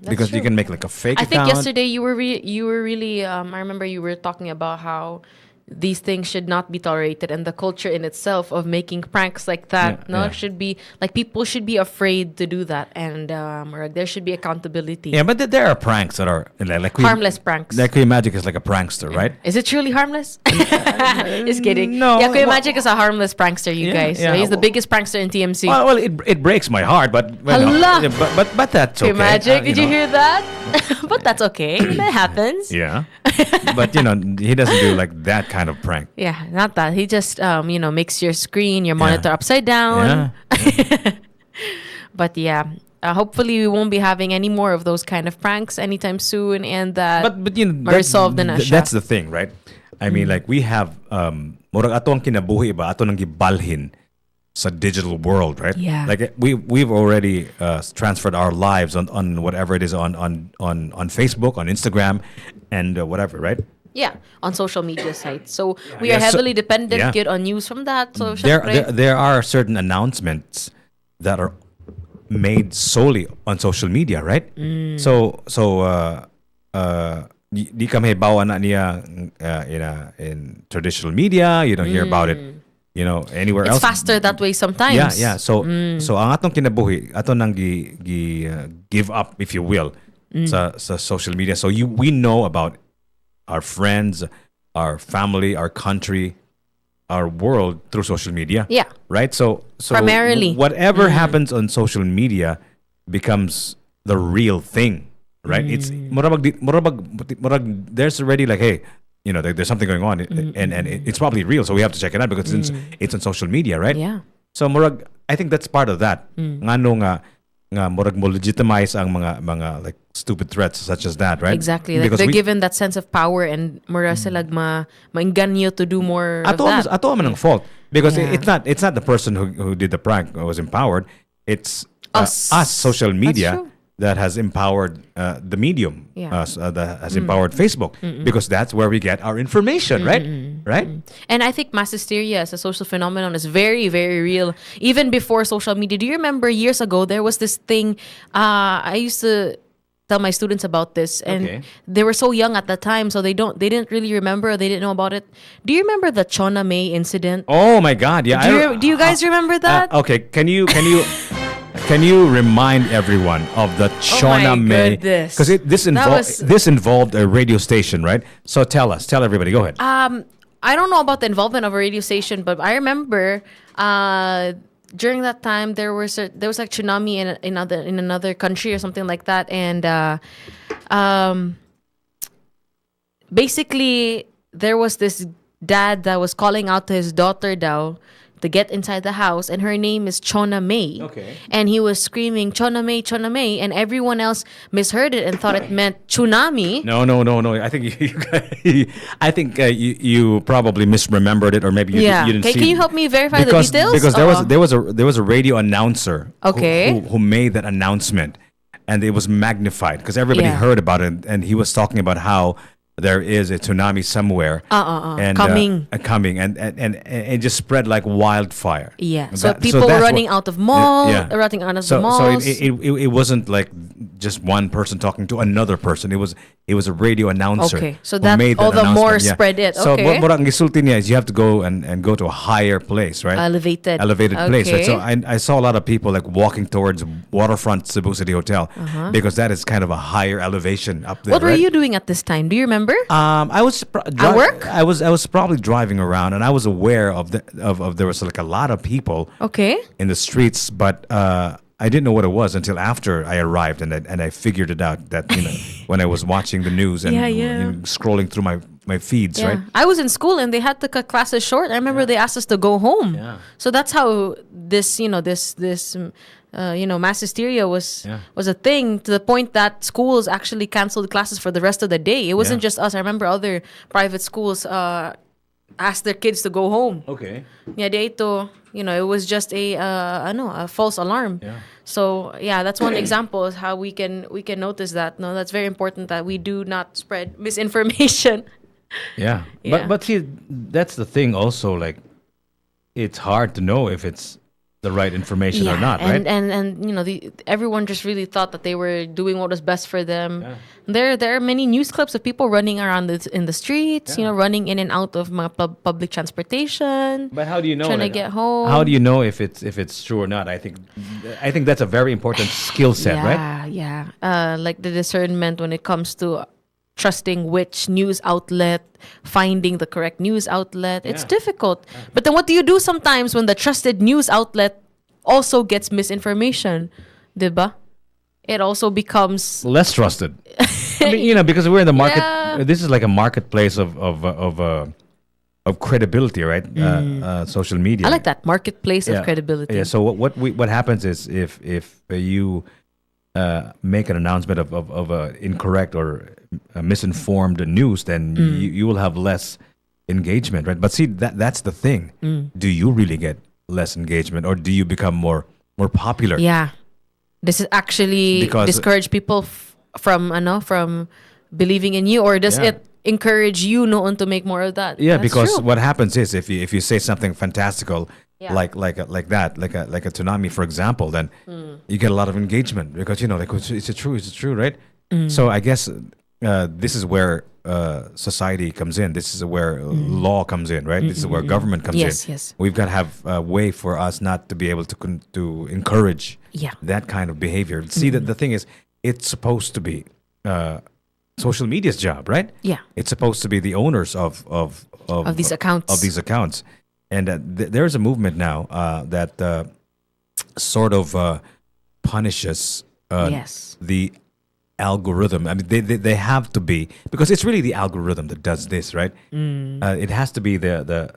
because true. you can make like a fake I account. think yesterday you were really I remember you were talking about how these things should not be tolerated, and the culture in itself of making pranks like that should be like people should be afraid to do that, and or there should be accountability. Yeah, but there are pranks that are like harmless pranks. Like Kuya Magic is like a prankster, right? Is it truly harmless? Just kidding. No. Yeah, Kuya Magic is a harmless prankster, you guys. yeah. He's the biggest prankster in TMC. Well, it breaks my heart, but Hala. but that's okay. Kuya Magic, did you know. hear that? But that's okay. That happens. Yeah, but he doesn't do like that kind of prank. Yeah, not that. He just makes your screen, your monitor upside down. Yeah. But yeah, hopefully we won't be having any more of those kind of pranks anytime soon, and that But you know, resolved na siya. that's the thing, right? I mean, like we have murag ato ang kinabuhi ba ato nang gibalhin sa digital world, right? Yeah. Like we've already transferred our lives on whatever it is on Facebook, on Instagram, and whatever, right? Yeah, on social media sites. So we are heavily dependent get on news from that. So There are certain announcements that are made solely on social media, right? So di kami bawa na niya in traditional media. You don't hear about it, anywhere it's else. faster that way sometimes. Yeah. So ang atong kinabuhi, ato nang give up, if you will, sa social media. So we know about our friends, our family, our country, our world through social media. Yeah. Right? So Primarily. whatever happens on social media becomes the real thing, right? It's murag there's already like, hey, there's something going on and it's probably real, so we have to check it out because it's on social media, right? Yeah. So murag, I think that's part of that. Ngano nga murag mo legitimize ang mga like stupid threats such as that, right? Exactly. Like they're given that sense of power and mura sila maingganyo to do more of that. Ato man ang fault because it's not the person who did the prank who was empowered. It's us social media that has empowered the medium, that has empowered Facebook because that's where we get our information, right? Right? And I think mass hysteria as a social phenomenon is very, very real. Even before social media. Do you remember years ago there was this thing? I used to tell my students about this, and Okay. they were so young at that time, so they didn't really remember. They didn't know about it. Do you remember the Chona May incident? Oh my God! Yeah. Do you guys remember that? Okay. Can you remind everyone of the Chona May? goodness. Because was- this involved a radio station, right? So tell everybody. Go ahead. I don't know about the involvement of a radio station, but I remember during that time there was like tsunami in another country or something like that, and basically there was this dad that was calling out to his daughter daw to get inside the house, and her name is Chona May. Okay. And he was screaming Chona May, and everyone else misheard it and thought it meant tsunami. No. I think you probably misremembered it, or maybe you didn't see. Can you help me verify because, the details? Because there was a radio announcer Okay. who made that announcement, and it was magnified because everybody Yeah. heard about it, and he was talking about how there is a tsunami somewhere and coming, and it just spread like wildfire. Yeah. So people were running out of malls, running out of the malls. So it wasn't like just one person talking to another person. It was a radio announcer. Okay. So who that made all the more announcement. spread it. So Okay. what ang gisulti niya is you have to go and go to a higher place, right? Elevated. Place, right? Okay. So I saw a lot of people like walking towards waterfront Cebu City Hotel because that is kind of a higher elevation up there. What were right? you doing at this time? Do you remember? I was At work? I was probably driving around, and I was aware of there was like a lot of people Okay. in the streets, but I didn't know what it was until after I arrived, and I figured it out that when I was watching the news and scrolling through my feeds, Yeah. right? I was in school and they had to cut classes short. I remember they asked us to go home. Yeah. So that's how this mass hysteria was a thing, to the point that schools actually canceled classes for the rest of the day. It wasn't just us. I remember other private schools asked their kids to go home. Okay. Yeah, it was just a false alarm. Yeah. So that's one example is how we can notice that. No, that's very important that we do not spread misinformation. Yeah. Yeah. But see, that's the thing also, like it's hard to know if it's the right information or not, right? And everyone just really thought that they were doing what was best for them. Yeah. There are many news clips of people running around in the streets, running in and out of public transportation. But how do you know? Trying to get home. How do you know if it's true or not? I think that's a very important skill set, right? Yeah. Like the discernment when it comes to trusting which news outlet, finding the correct news outlet. It's difficult. But then what do you do sometimes when the trusted news outlet also gets misinformation? Diba? It also becomes less trusted. I mean, because we're in the market. Yeah. This is like a marketplace of credibility, right? Social media. I like that marketplace of credibility. Yeah. So what happens is if you make an announcement of incorrect or misinformed news, then you will have less engagement, right? But see, that's the thing. Do you really get less engagement, or do you become more popular? Yeah, this is actually discourage people from believing in you, or does it encourage you to make more of that? Yeah, That's because true. what happens is if you say something fantastical, like a tsunami, for example, then you get a lot of engagement because it's true, right? So I guess this is where society comes in. This is where law comes in, right? This is where government comes in. Yes. We've got to have a way for us not to be able to encourage that kind of behavior. See, the thing is, it's supposed to be social media's job, right? Yeah. It's supposed to be the owners of these accounts. And there's a movement now that sort of punishes the algorithm. I mean, they have to be, because it's really the algorithm that does this, right? It has to be the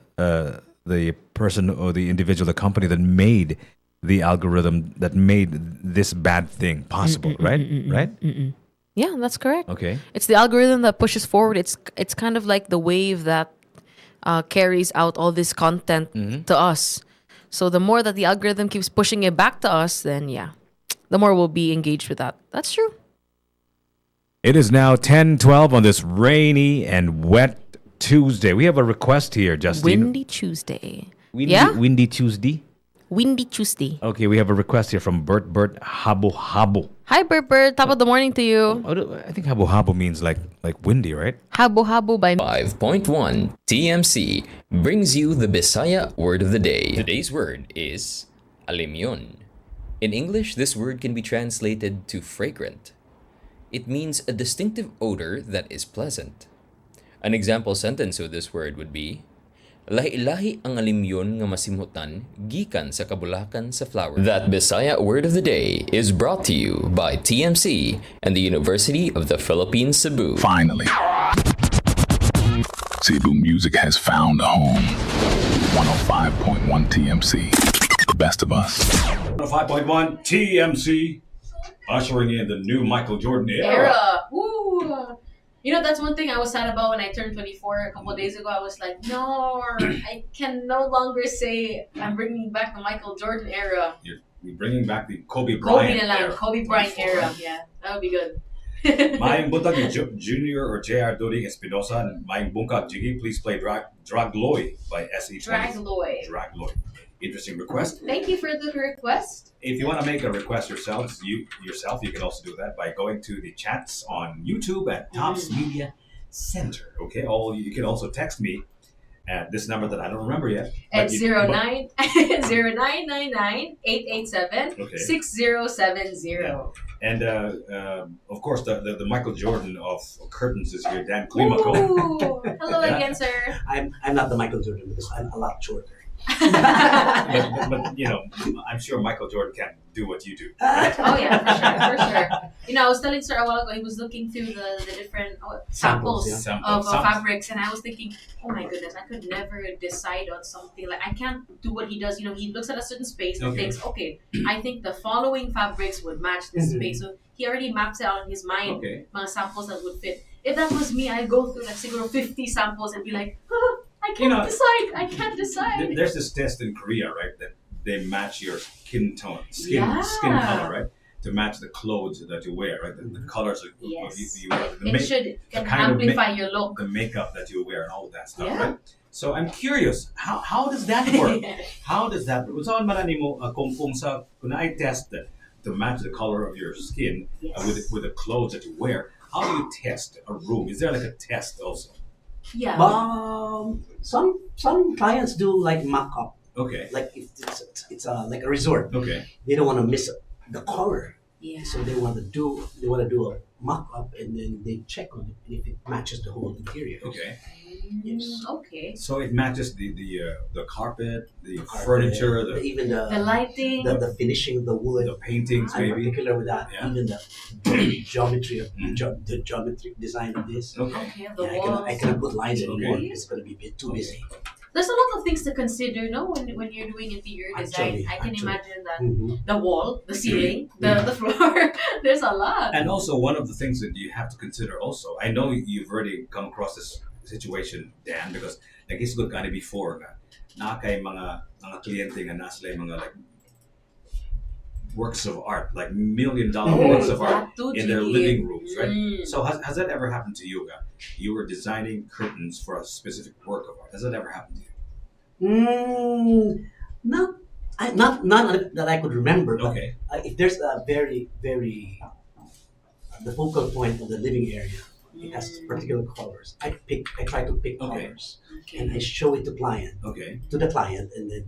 person or the individual, the company that made the algorithm that made this bad thing possible, right? Yeah, that's correct. Okay. It's the algorithm that pushes forward. It's kind of like the wave that carries out all this content to us. So the more that the algorithm keeps pushing it back to us, then the more we'll be engaged with that. That's true. It is now 10:12 on this rainy and wet Tuesday. We have a request here, Justine. Windy Tuesday. Windy Tuesday. Windy Tuesday. Okay, we have a request here from Bert Habo Habo. Hi, Bert. Top of the morning to you. I think Habo Habo means like windy, right? Habo Habo by 5.1 TMC brings you the Bisaya word of the day. Today's word is alimyon. In English, this word can be translated to fragrant. It means a distinctive odor that is pleasant. An example sentence of this word would be, lahi-lahi ang alimyon nga masimutan gikan sa kabulakan sa flower. That Bisaya word of the day is brought to you by TMC and the University of the Philippines, Cebu. Finally, Cebu music has found a home. 105.1 TMC, the best of us. 105.1 TMC, ushering in the new Michael Jordan era. Woo! You know, that's one thing I was sad about when I turned 24 a couple of days ago. I was like, no, I can no longer say I'm bringing back the Michael Jordan era. You're bringing back the Kobe Bryant era. Kobe Bryant era. Yeah, that would be good. Maing buntag ni Junior or J.R. Doring Espinosa and Maing Bungkag Jiggy, please play Dragloy by SE20. Dragloy. Interesting request. Thank you for the request. If you want to make a request yourself, you can also do that by going to the chats on YouTube at Tops Media Center. Okay, you can also text me at this number that I don't remember yet. At 0999-887-6070. And of course, the Michael Jordan of curtains is here, Dan Climaco. Hello again, sir. I'm not the Michael Jordan because I'm a lot shorter. but you know, I'm sure Michael Jordan can do what you do. Oh yeah, for sure. You know, I was telling Sir a while ago, he was looking through the different samples of fabrics, and I was thinking, oh my goodness, I could never decide on something. Like, I can't do what he does. You know, he looks at a certain space and thinks, okay, I think the following fabrics would match this space. So he already maps it out in his mind, mga samples that would fit. If that was me, I'd go through like 50 samples and be like, I can't decide. There's this test in Korea, right? That they match your skin tone, skin color, right? To match the clothes that you wear, right? The colors you wear. It can amplify your look. The makeup that you wear and all of that stuff, right? So I'm curious, how does that work? How does that work? Saan man mo kung sa kung I test to match the color of your skin with the clothes that you wear? How do you test a room? Is there like a test also? Yeah. Some clients do like mock-up. Okay. Like if it's like a resort. Okay. They don't want to miss the color. Yeah. So they want to do a mock-up and then they check on it and if it matches the whole interior. Okay. Yes. Okay. So it matches the carpet, the furniture, even the lighting, the finishing of the wood, the paintings, I'm maybe. particular with that. Even the geometry of the geometric design of this. Okay. The walls. I cannot put lines anymore. It's going to be a bit too busy. There's a lot of things to consider, no? When you're doing interior design, I can imagine that the wall, the ceiling, the floor. There's a lot. And also, one of the things that you have to consider also, I know you've already come across this situation, Dan, because nag-isgot ka na before na kay mga kliyente nga nasa mga like works of art, like $1 million works of art in their living rooms, right? So has that ever happened to you? You were designing curtains for a specific work of art. Has that ever happened to you? Not that I could remember. But okay. If there's a very, very the focal point of the living area, it has particular colors. I try to pick colors, and I show it to the client, and then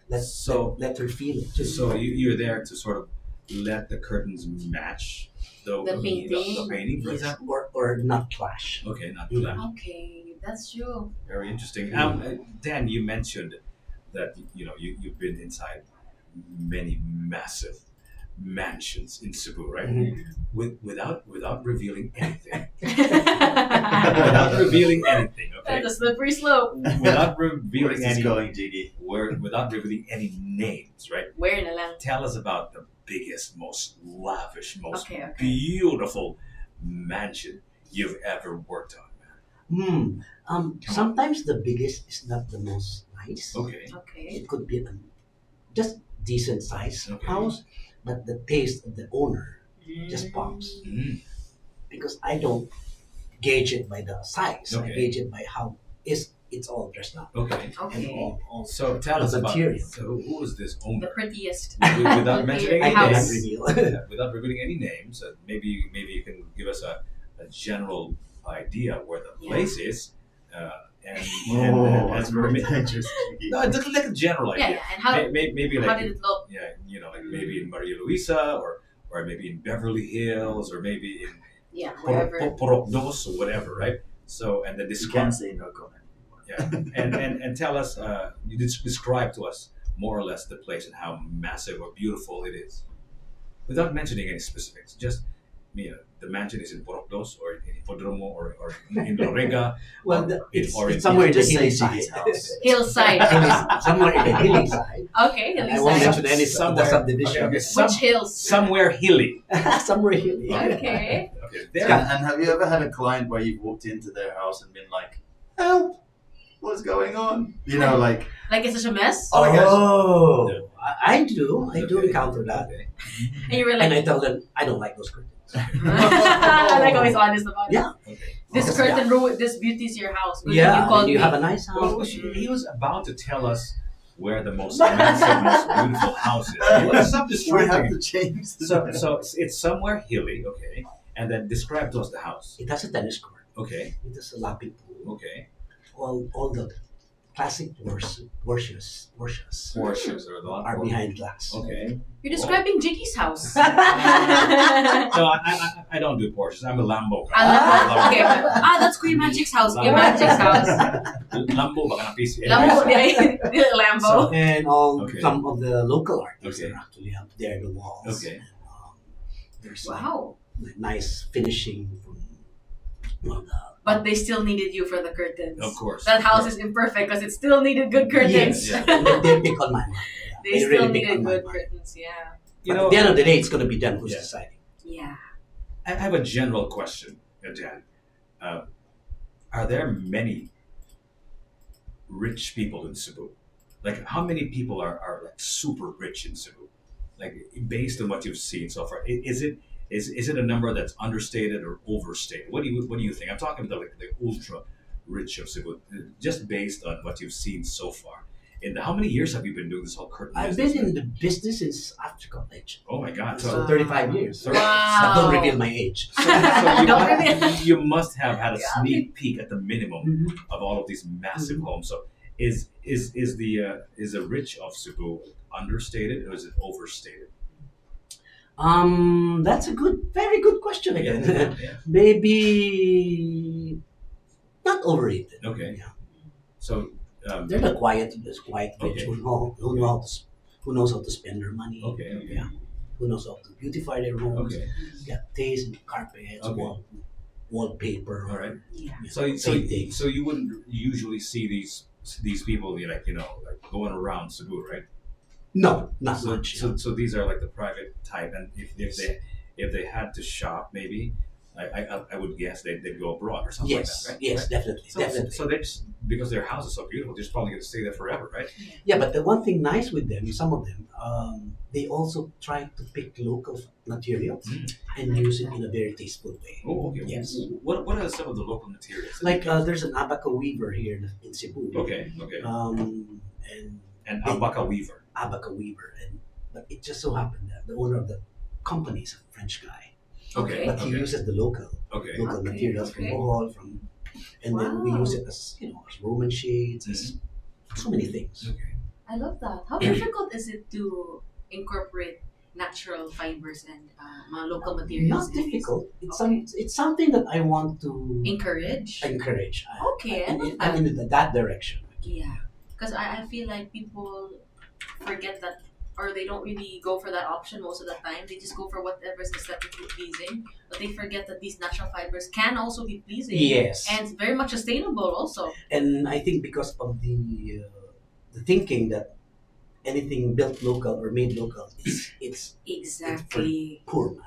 let her feel it too. So you're there to sort of let the curtains match the painting, for example, or not clash. Okay, not clash. Okay, that's true. Very interesting. Dan, you mentioned that you've been inside many massive mansions in Cebu, right? Without revealing anything. Without revealing anything, okay? That's a slippery slope. Without revealing without revealing any names, right? Where na lang? Tell us about the biggest, most lavish, most beautiful mansion you've ever worked on. Sometimes the biggest is not the most nice. Okay. It could be just decent size house, but the taste of the owner just pops. Because I don't gauge it by the size. I gauge it by how is it's all dressed up. Okay. And all So tell us about material. so who is this The owner? prettiest. Without mentioning I any cannot names, reveal. without revealing any names, maybe you can give us a general idea where the place is, and that's very dangerous. no, just like a general idea. Yeah, and how, Maybe how like did it look? yeah, like maybe in Maria Luisa or maybe in Beverly Hills or maybe in Yeah, wherever. Porokdos or whatever, right? So and then You describe can't say no comment. yeah, and tell us you describe to us more or less the place and how massive or beautiful it is, without mentioning any specifics. Just the mansion is in Porokdos or in Hipodromo or in Lorega. Well, or it's somewhere in the Just say hilly side. Siggy's house. Hillside. Somewhere in the hilly side. Okay, I won't hillside. mention any of the subdivision. Which hills? Somewhere hilly. Somewhere hilly. Okay. Okay, And, there. and have you ever had a client where you've walked into their house and been like, help, what's going on? You know, like, Like it's such a mess? oh my gosh. Oh, I do. I do Okay. encounter that. Okay. And you were And I like, tell them, I don't like those curtains. like always honest about it. Yeah. Okay. This Oh, curtain ruined, this beauty's your house. But then Yeah, you called you me. have a nice Well, house. he was about to tell us where the most massive, most beautiful house is. Well, stop We have distracting. to change the So it's somewhere hilly, okay, and then describe to us the house. It has a tennis court. Okay, It has a lapping pool. okay. All the classic Porsches Porsches or the are behind glass. Okay. You're describing Jiggy's house. No, I don't do Porsches. I'm a Lambo guy. Okay. That's Queen Magic's house. Queen Magic's house. Lambo baka na PC. Lambo. Lambo. And all Okay. some of the local artists Okay. are actually up there, the walls. Okay. And, there's Wow. like nice finishing from well, But they still needed you for the curtains. Of course. That house is imperfect because it still needed good curtains. yes, they pick on my mind. Yeah. They still really pick needed on my good mind. curtains, yeah. But at the end of the day, it's going to be them who's Yeah. deciding. Yeah. I have a general question, Dan. Are there many rich people in Cebu? Like, how many people are like super rich in Cebu? Like, based on what you've seen so far, is it a number that's understated or overstated? What do you think? I'm talking about the ultra rich of Cebu, just based on what you've seen so far. And how many years have you been doing this whole curtain I've business? been in the business since after college. Oh my God! So 35 years. So- Wow. But don't reveal my age. So you must have had a sneak peek at the minimum of all of these massive homes. So is the rich of Cebu understated or is it overstated? That's a very good question again. Yeah. Maybe not overrated. Okay. Yeah. So They're the quiet rich Okay. who knows how to spend their money. Okay. Yeah. Who knows how to beautify their homes. Okay. Got taste and carpets, Okay. wallpaper. All right. Yeah. Paintings. So you wouldn't usually see these people like going around Cebu, right? No, not So, much. so these are like the private type, and if they had to shop, maybe I would guess they'd go abroad or something yes, like that, right? yes, Right? definitely, definitely. So they just because their house is so beautiful, they're just probably going to stay there forever, right? Yeah, but the one thing nice with them, some of them, they also try to pick local materials and use it in a very tasteful way. Oh, okay. Yes. What are some of the local materials? Like there's an abaca weaver here in Cebu. Okay. And they- Abaca Weaver. Abaca weaver, but it just so happened that the owner of the company is a French guy. Okay. But he uses the local Okay. materials from Bohol, and then we use it as as Roman shades, as so many things. Okay. I love that. How difficult is it to incorporate natural fibers and mga local materials? Not difficult. It's something that I want to Encourage? encourage. Okay, I I'm love that. in that direction. Yeah. Because I feel like people forget that, or they don't really go for that option most of the time. They just go for whatever's aesthetically pleasing, but they forget that these natural fibers can also be pleasing. Yes. And very much sustainable also. And I think because of the thinking that anything built local or made local, it's Exactly. poor man.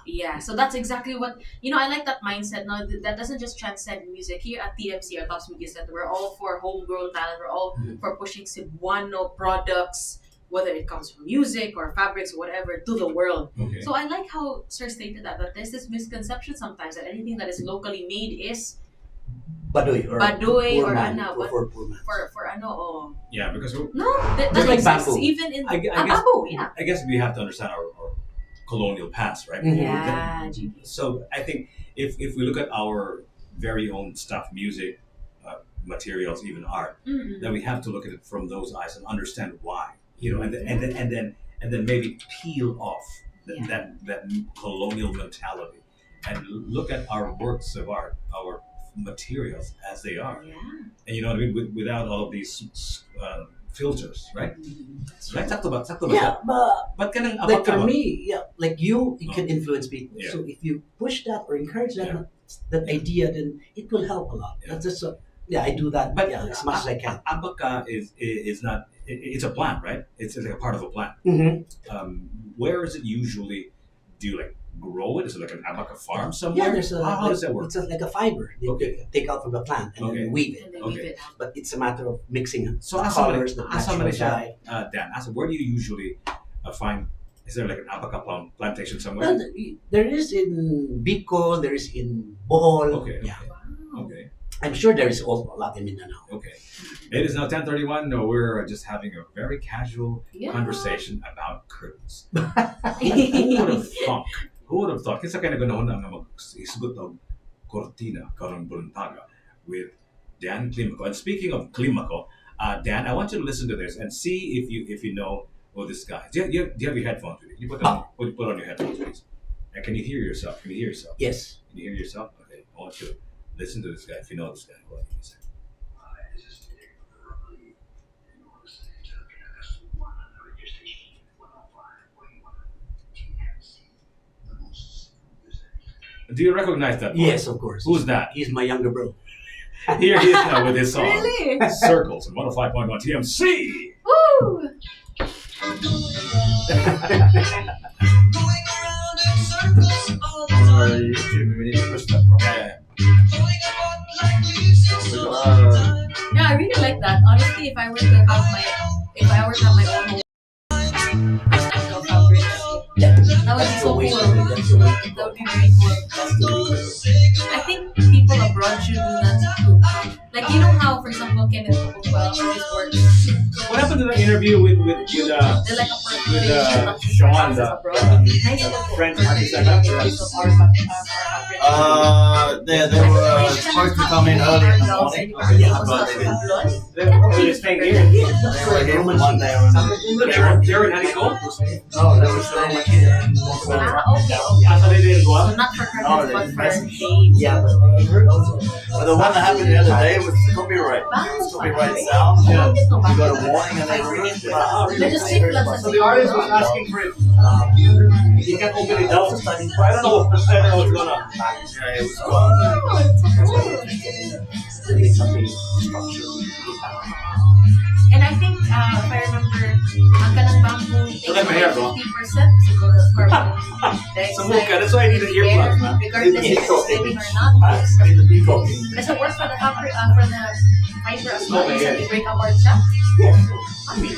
Yeah, so that's exactly what, I like that mindset. Now, that doesn't just transcend music. Here at TMC, our Tops Media Center, we're all for homegrown talent. We're all for pushing Cebuano products, whether it comes from music or fabrics or whatever, to the world. Okay. So I like how Sir stated that there's this misconception sometimes that anything that is locally made is Baduy or Baduy poor or man, ano, or for poor man. for ano, oh. Yeah, because No, that Just like exists bamboo. even in I guess- bamboo, yeah. I guess we have to understand our colonial past, right? Mhm. Yeah, So I think if we look at our very own stuff, music, materials, even art, Mm-mm. then we have to look at it from those eyes and understand why, you know, and then maybe peel off that colonial mentality and look at our works of art, our materials as they are, Yeah. and you know what I mean, without all of these filters, right? Right? Sakto ba? Yeah, But kanang like for abak-abak. me, yeah, like you can influence people. Yeah. So if you push that or encourage that Yeah. that idea, then it will help a lot. Yeah. That's just I do that, But as much as I can. Abaka is not. It's a plant, right? It's like a part of a plant. Where is it usually? Do you like grow it? Is it like an abaka farm somewhere? Yeah, there's a how does that work? It's like a fiber they take out from the plant and Okay. then weave it. And they weave Okay. it. But it's a matter of mixing So the asa colors, the natural dye. Dan, where do you usually find? Is there like an abaka plantation somewhere? Well, there is in Bicol, there is in Bohol. Okay. Yeah. Okay. I'm sure there is also a lot in Mindanao. Okay. It is now 10:31. No, we're just having a very casual Yeah. conversation about curtains. Who would have thought? Who would have thought? Kasi kaya naganoon ang mag-isgot ng cortina karong buluntaga with Dan Climaco. And speaking of Climaco, Dan, I want you to listen to this and see if you know who this guy is. Do you have your headphones with you? You put on your headphones, please. And can you hear yourself? Can you hear yourself? Yes. Can you hear yourself? Okay. I want you to listen to this guy if you know this guy. Hold on, give me a second. Do you recognize that voice? Yes, of course. Who's that? He's my younger bro. Here he is now with his song Really? Circles on 105.1 TMC. Woo! Yeah. Yeah, I really like that. Honestly, if I were to have my own home, national fabric, that would be so cool. That would be very cool. I think people abroad should do that too. Like you know how, for example, Kenneth Cocoa, his work, What happened to the interview with they're like a perfect Sean, the nice French artist that got They were supposed to come in early in the morning, but they didn't. They're staying here. They were here for one day. They're in Honeycomb? No, they were staying here. Okay. So they didn't go So out? not for No, curtains, but they- for shades. Yeah, but I heard also. But the one that happened the other day was copyright. Copyright sound. Yeah. You got a warning and they removed it. They just take plus So the artist was asking for it. You can't open it down. I don't know what's going on. Yeah, it was gone. Oh, it's so cool. Make something structured. And I think, if I remember, ang kanang bamboo takes Look at my hair, bro. 50% siguro of carbon dioxide. That's why I need an earplug, man. Regardless if it's living or not. Does it work for the fiber as well? Does it break apart siya? I mean,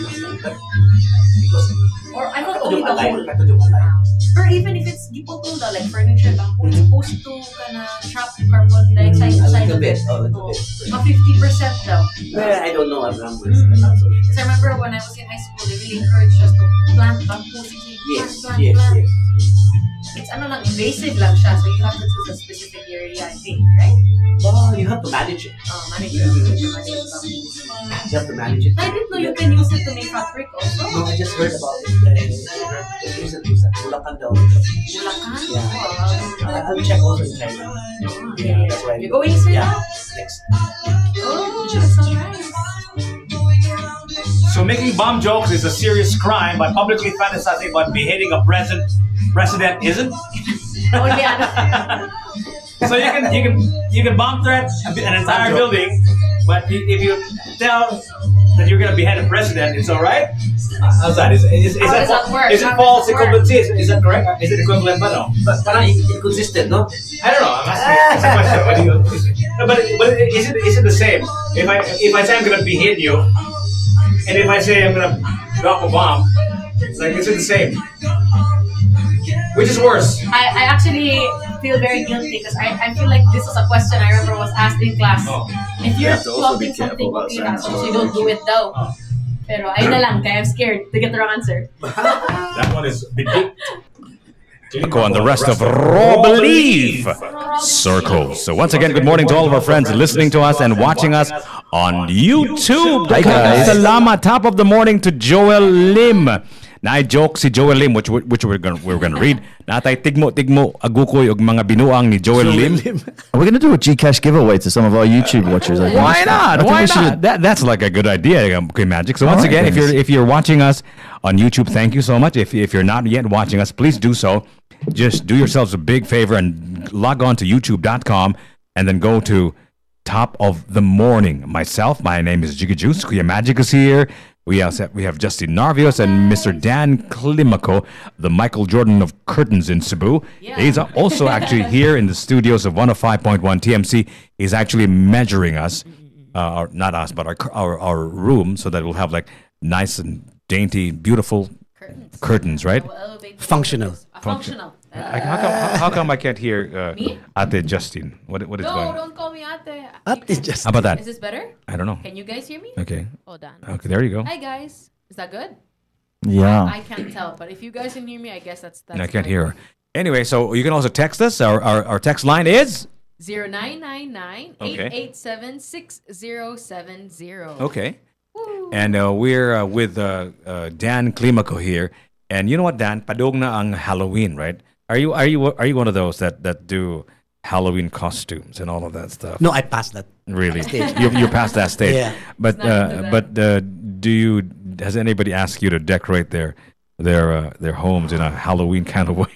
because Or I thought ito only yung the alay, whole. ito yung alay. Or even if it's giputol daw, like furniture bamboo, it's supposed to kana trap carbon dioxide A inside little of bit, it. a little bit. Mga 50% daw. Well, I don't know what numbers. I'm not so sure. Because I remember when I was in high school, they really encouraged us to plant bamboo. Yes, Plant. yes. It's ano lang, invasive lang siya, so you have to choose a specific area, I think, right? Well, you have to manage it. Manage it. You have to manage it. I didn't know you can use it to make fabric also. No, I just heard about it. Just recently, sa Bulacan daw. Bulacan? Yeah. I'll check also in China. Yeah, that's why. You're going to Yeah, that? next. Oh, that's so nice. So making bomb jokes is a serious crime, but publicly fantasizing about beheading a president isn't. Oh, yeah. So you can bomb threat an entire building, but if you tell that you're gonna behead a president, it's all right. How's that? Is How does that work? Is it How false does that work? equivalency? Is that correct? Is it equivalent? But no. But parang inconsistent, no? I don't know. I'm asking. It's a question. What do you? No, but is it the same? If I say I'm gonna behead you, and if I say I'm gonna drop a bomb, like is it the same? Which is worse? I actually feel very guilty because I feel like this was a question I remember was asked in class. If you're have to also be plotting something, careful about okay, saying so you don't do it daw. Pero ayun na lang, kaya I'm scared to get the wrong answer. That one is big. Climaco and the rest of Raw Believe Circles. So once again, good morning to all of our friends listening to us and watching us on YouTube. Hi, guys. Salamat. Top of the morning to Joel Lim. Na-joke si Joel Lim, which we're gonna read. Natay tigmo agukoy og mga binuang ni Joel Lim. We're going to do a Gcash giveaway to some of our YouTube watchers. I think. Why not? I think Why we should. not? That's like a good idea, okay, Magic. So once All right, again, thanks. if you're watching us on YouTube, thank you so much. If you're not yet watching us, please do so. Just do yourselves a big favor and log on to youtube.com and then go to Top of the Morning. Myself, my name is Jigga Juice. Kuya Magic is here. We have Justin Narvios and Mr. Dan Climaco, the Michael Jordan of curtains in Cebu. Yeah. He's also actually here in the studios of 105.1 TMC. He's actually measuring us, not us, but our room, so that we'll have like nice and dainty, beautiful curtains, right? Functional. Functional. How come I can't hear Me? Ate Justin? What is going No, on? don't call me ate. It's just. How about that? Is this better? I don't know. Can you guys hear me? Okay. Hold on. Okay, there you go. Hi guys. Is that good? Yeah. I can't tell, but if you guys can hear me, I guess that's And I can't good. hear her. Anyway, so you can also text us. Our text line is 0999-887-6070. okay. And we're with Dan Climaco here. And you know what, Dan? Padog na ang Halloween, right? Are you one of those that do Halloween costumes and all of that stuff? No, I passed that. Really? stage. You're past that stage. Yeah. But has anybody asked you to decorate their homes in a Halloween kind of way?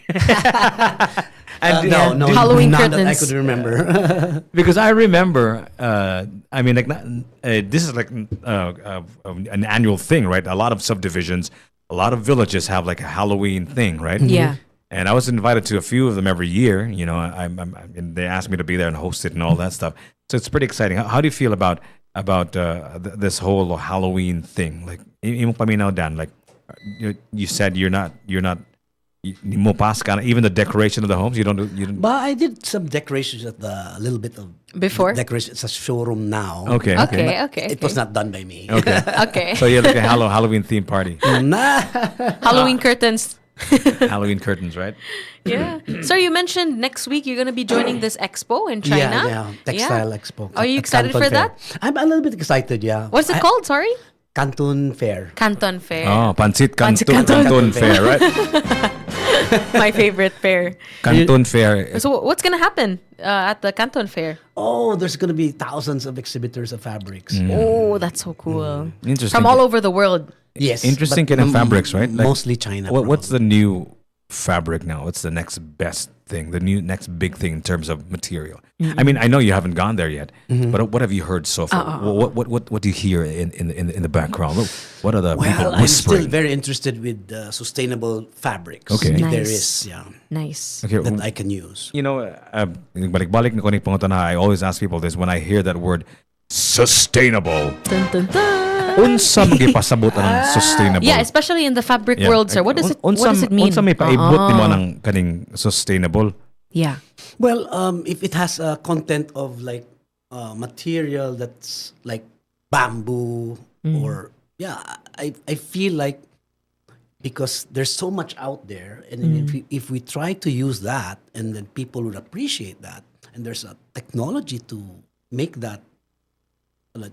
No, Halloween none that I curtains. could remember. Because I remember, this is like an annual thing, right? A lot of subdivisions, a lot of villages have like a Halloween thing, right? Yeah. And I was invited to a few of them every year. You know, and they asked me to be there and host it and all that stuff. So it's pretty exciting. How do you feel about this whole Halloween thing? Like, imo paminaw, Dan, like you said, you're not. Mo pas ka na, even the decoration of the homes, you don't. But I did some decorations at a little bit of Before? decorations. It's a showroom now. Okay. Okay. It was not done by me. Okay. Okay. So you had like a Halloween themed party, Nah. Halloween curtains. Halloween curtains, right? Yeah. So you mentioned next week you're going to be joining this expo in China. Yeah, textile expo. Are you at excited Canton for Fair. that? I'm a little bit excited. Yeah. What's it called? Sorry? Canton Fair. Canton Fair. Oh, Pancit Pancit Canton, Canton. Fair, right? My favorite fair. Canton Fair. So what's going to happen at the Canton Fair? Oh, there's going to be thousands of exhibitors of fabrics. Oh, that's so cool. Interesting. From all over the world. Yes. Interesting but kind of fabrics, right? Like, mostly China. What's the new fabric now? What's the next best thing? The next big thing in terms of material? Mm-hmm. I mean, I know you haven't gone there yet, but what have you heard so far? What do you hear in the background? What are the people Well, I'm whispering? still very interested with sustainable fabrics. Okay. If Nice. there is, yeah, Nice. Okay, that I can use. you know, balik-balik na ko ni Pangutan na, I always ask people this when I hear that word sustainable. Dun, dun, dun. Unsa magipasabot ang sustainable? Yeah, especially in the fabric world, sir. What does it mean? Unsa may paibot nimo ng kaning sustainable? Yeah. Well, if it has a content of like material that's like bamboo or I feel like because there's so much out there, and then if we try to use that, and then people would appreciate that, and there's a technology to make that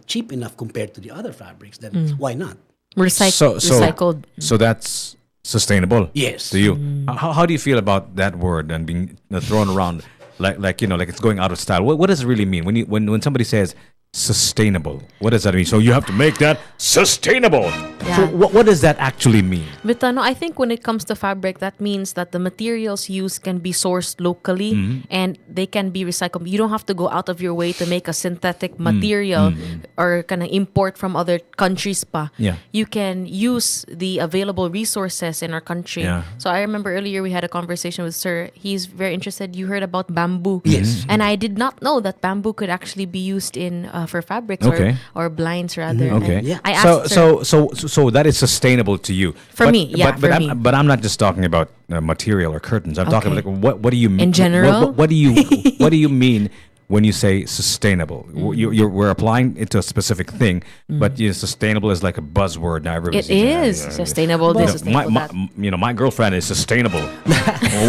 cheap enough compared to the other fabrics, then why not? Recycled. So that's sustainable. Yes. To you, how do you feel about that word and being thrown around like it's going out of style? What does it really mean when somebody says sustainable? What does that mean? So you have to make that sustainable. Yeah. So what does that actually mean? But no, I think when it comes to fabric, that means that the materials used can be sourced locally and they can be recycled. You don't have to go out of your way to make a synthetic material or kind of import from other countries pa. Yeah. You can use the available resources in our country. Yeah. So I remember earlier we had a conversation with Sir. He's very interested. You heard about bamboo. Yes. And I did not know that bamboo could actually be used in for fabrics Okay. or blinds rather. Okay. And Yeah. I asked her, So that is sustainable to you. For me, yeah, But for I'm, me. but I'm not just talking about material or curtains. I'm talking Okay. like what do you mean In general? What do you mean when you say sustainable? We're applying it to a specific thing, but sustainable is like a buzzword now. Everybody's it is sustainable. This sustainable. my, that. my girlfriend is sustainable.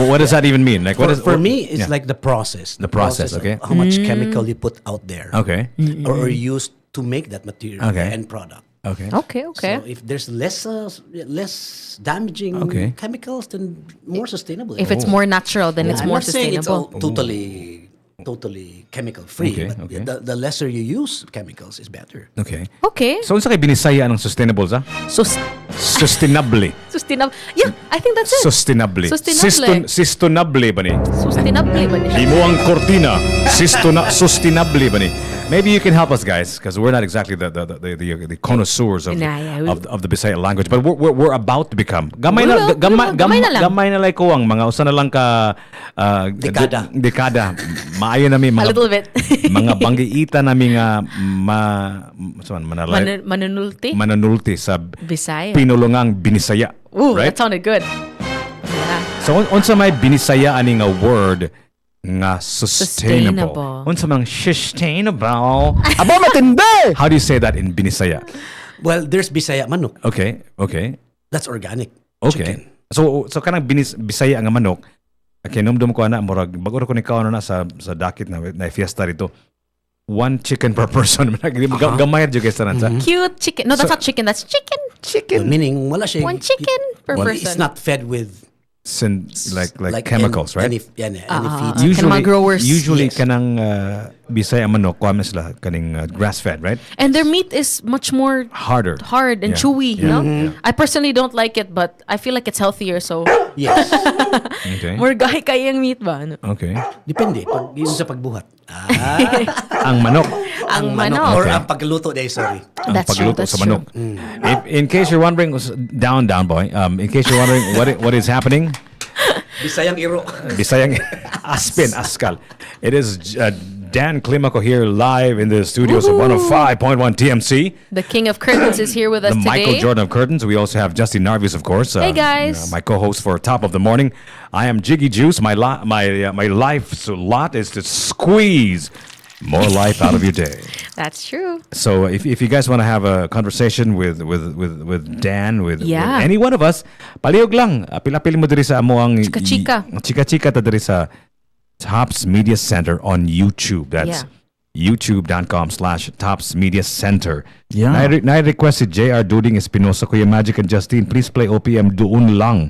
What does that even mean? Like what For is me, it's yeah. like the process. The process, of okay. How much chemical you put out there. Okay. Or used to make that material, Okay. the end product. Okay. Okay. So if there's less damaging Okay. chemicals, then more sustainable. If it's more natural, then it's I'm more not saying it's sustainable. totally chemical free. Okay, But okay. the lesser you use chemicals is better. Okay. Okay. So unsa kay binisaya ng sustainable sa? Sustainably. Sustainable. Yeah, I think that's it. Sustainably. Sustainable. Sustainably ba ni? Sustainable ba niya? Imo ang kortina. Sustainably ba ni? Maybe you can help us, guys, because we're not exactly the connoisseurs of, of the Bisaya language, but we're about to become. Gamay na like ko ang mga usa na lang ka dekada. Maayo na mi A mga little bit. mga banggiita na mi nga mananulti sa Bisaya. pinulungang binisaya. Ooh, right? that sounded good. Yeah. So unsa may binisaya ani nga word nga sustainable. Unsa mang sustainable? Aba matindi. How do you say that in Binisaya? Well, there's Bisaya manok. Okay. That's organic. Okay. Chicken. So kanang Bisaya nga manok, kinumdum ko ana murag bago ko ni kaon na sa dakit na fiesta rito. 1 chicken per person. Gamay jud guys tanan sa. Cute chicken. No, that's not chicken. That's chicken. Well, meaning wala siya. 1 chicken per person. It's not fed with like chemicals, right? Any feeds. Usually kanang Bisaya manok kuha sila kaning grass fed, right? And their meat is much more hard and chewy, no? Yeah. I personally don't like it, but I feel like it's healthier, so yes. Okay. More gahi kayang meat ba? Ano? Okay. Depende yun sa pagbuhat. Ang manok. Ang manok. Or ang pagluto sorry. Ang pagluto sa manok. In case you're wondering, down boy. In case you're wondering what is happening, Bisayang iro. Bisayang Aspin Askal. It is Dan Climaco here live in the studios of 105.1 TMC. The king of curtains is here with us the today. Michael Jordan of curtains. We also have Justin Narvis, of course. Hey guys. My co-host for Top of the Morning. I am Jiggy Juice. My life's lot is to squeeze more life out of your day. That's true. So if you guys want to have a conversation with Dan, with any one of us, palihog lang. Apil-apil mo diri sa amo ang chika-chika ta diri sa Tops Media Center on YouTube. That's youtube.com/Tops Media Center. Yeah. I requested JR Duding Espinosa, Kuya Magic and Justine. Please play OPM Doon Lang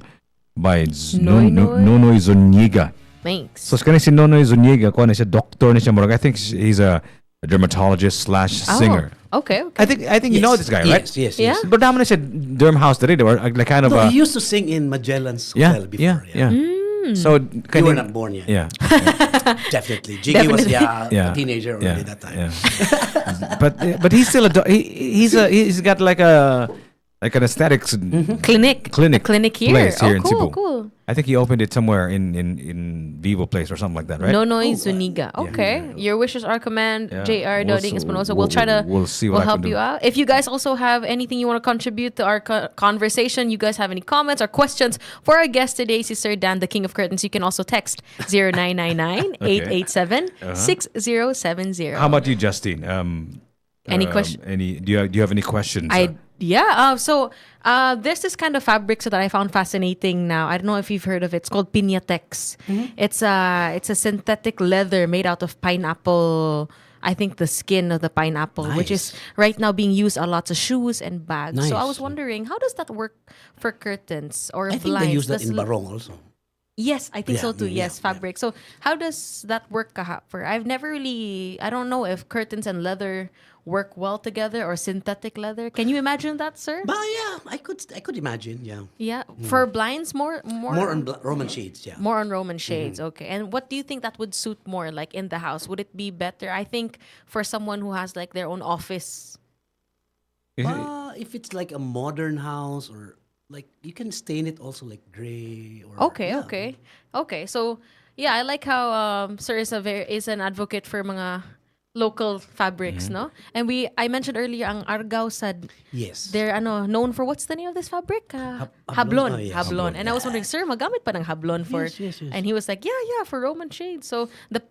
by Nonoy Zuniga. Thanks. So kani si Nonoy Zuniga, ko na siya doctor na siya murag. I think he's a dermatologist / singer. Okay. I think you know this guy, right? Yes. Yeah. But damo na siya derm house diri, or like kind of he used to sing in Magellan's Hotel before. So you were not born yet. Yeah. Definitely. Jiggy was a teenager already that time. Yeah. But he's still he's got like an aesthetics clinic here. Place here in cool, Cebu. Cool. I think he opened it somewhere in Vivo Place or something like that, right? Nonoy Zuniga. Okay. Your wishes are command. JR Doding Espinosa. We'll try to see what help you out. If you guys also have anything you want to contribute to our conversation, you guys have any comments or questions for our guest today, Sister Dan, the King of Curtains, you can also text 0999-887-6070. How about you, Justine? Any question? Do you have any questions? There's this kind of fabric that I found fascinating now. I don't know if you've heard of it. It's called Piñatex. It's a synthetic leather made out of pineapple. I think the skin of the pineapple, which is right now being used on lots of shoes and bags. So I was wondering, how does that work for curtains or blinds? I think they use that in barong also. Yes, I think so too. Yes, fabric. So how does that work, kahapper? I don't know if curtains and leather work well together or synthetic leather. Can you imagine that, sir? But yeah, I could imagine. Yeah. Yeah, for blinds, more on Roman shades. Yeah. More on Roman shades. Okay. And what do you think that would suit more, like in the house? Would it be better? I think for someone who has like their own office. If it's like a modern house or like you can stain it also like gray or Okay. So yeah, I like how sir is an advocate for mga local fabrics, no? And I mentioned earlier ang Argao said Yes. they're known for, what's the name of this fabric? Hablon. Hablon. Oh, yes. Hablon. And I was wondering, sir, magamit pa ng hablon for, Yes. and he was like, yeah, for Roman shades. So the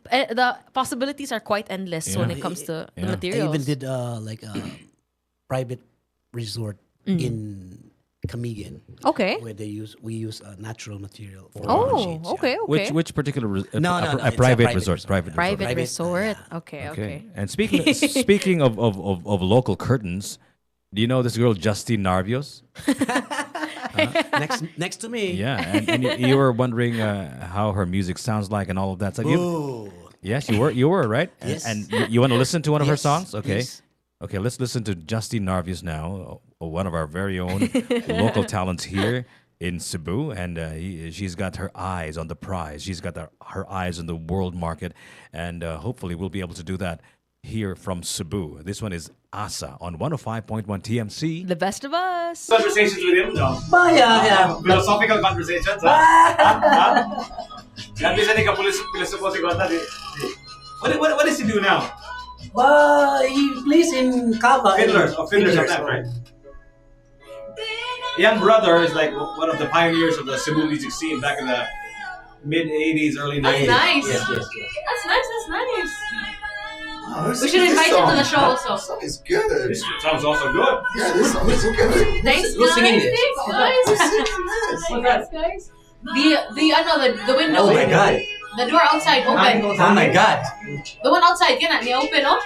possibilities are quite endless when it comes to the I materials. even did like a private resort in Camigan. Okay. Where we use natural material for shades. Okay. Which particular No, a it's a private resort? Private resort. Okay. And speaking of local curtains, do you know this girl Justine Narvios? Next to me. Yeah, and you were wondering how her music sounds like and all of that stuff. Yes, you were right. Yes. And you want to listen to one of her songs? Okay. Yes. Okay, let's listen to Justine Narvios now, one of our very own local talents here in Cebu. And she's got her eyes on the prize. She's got her eyes on the world market. And hopefully we'll be able to do that here from Cebu. This one is Asa on 105.1 TMC. The best of us. Conversations with him, no? Philosophical conversations, Yan, bisa ni kapulis-pilosopo si Gota. What does he do now? He plays in Kava. Fiddlers sometimes, right? Young brother is like one of the pioneers of the Cebu music scene back in the mid 80s, early 90s. That's nice. Yes. That's nice. Oh, We should invite him to the show also. This song is good. This sounds also good. Yeah, this song is good. Thanks, Who's singing guys. this? Thanks, guys. The window. Oh my God. The door outside open. Oh my God. The one outside, can they open, no?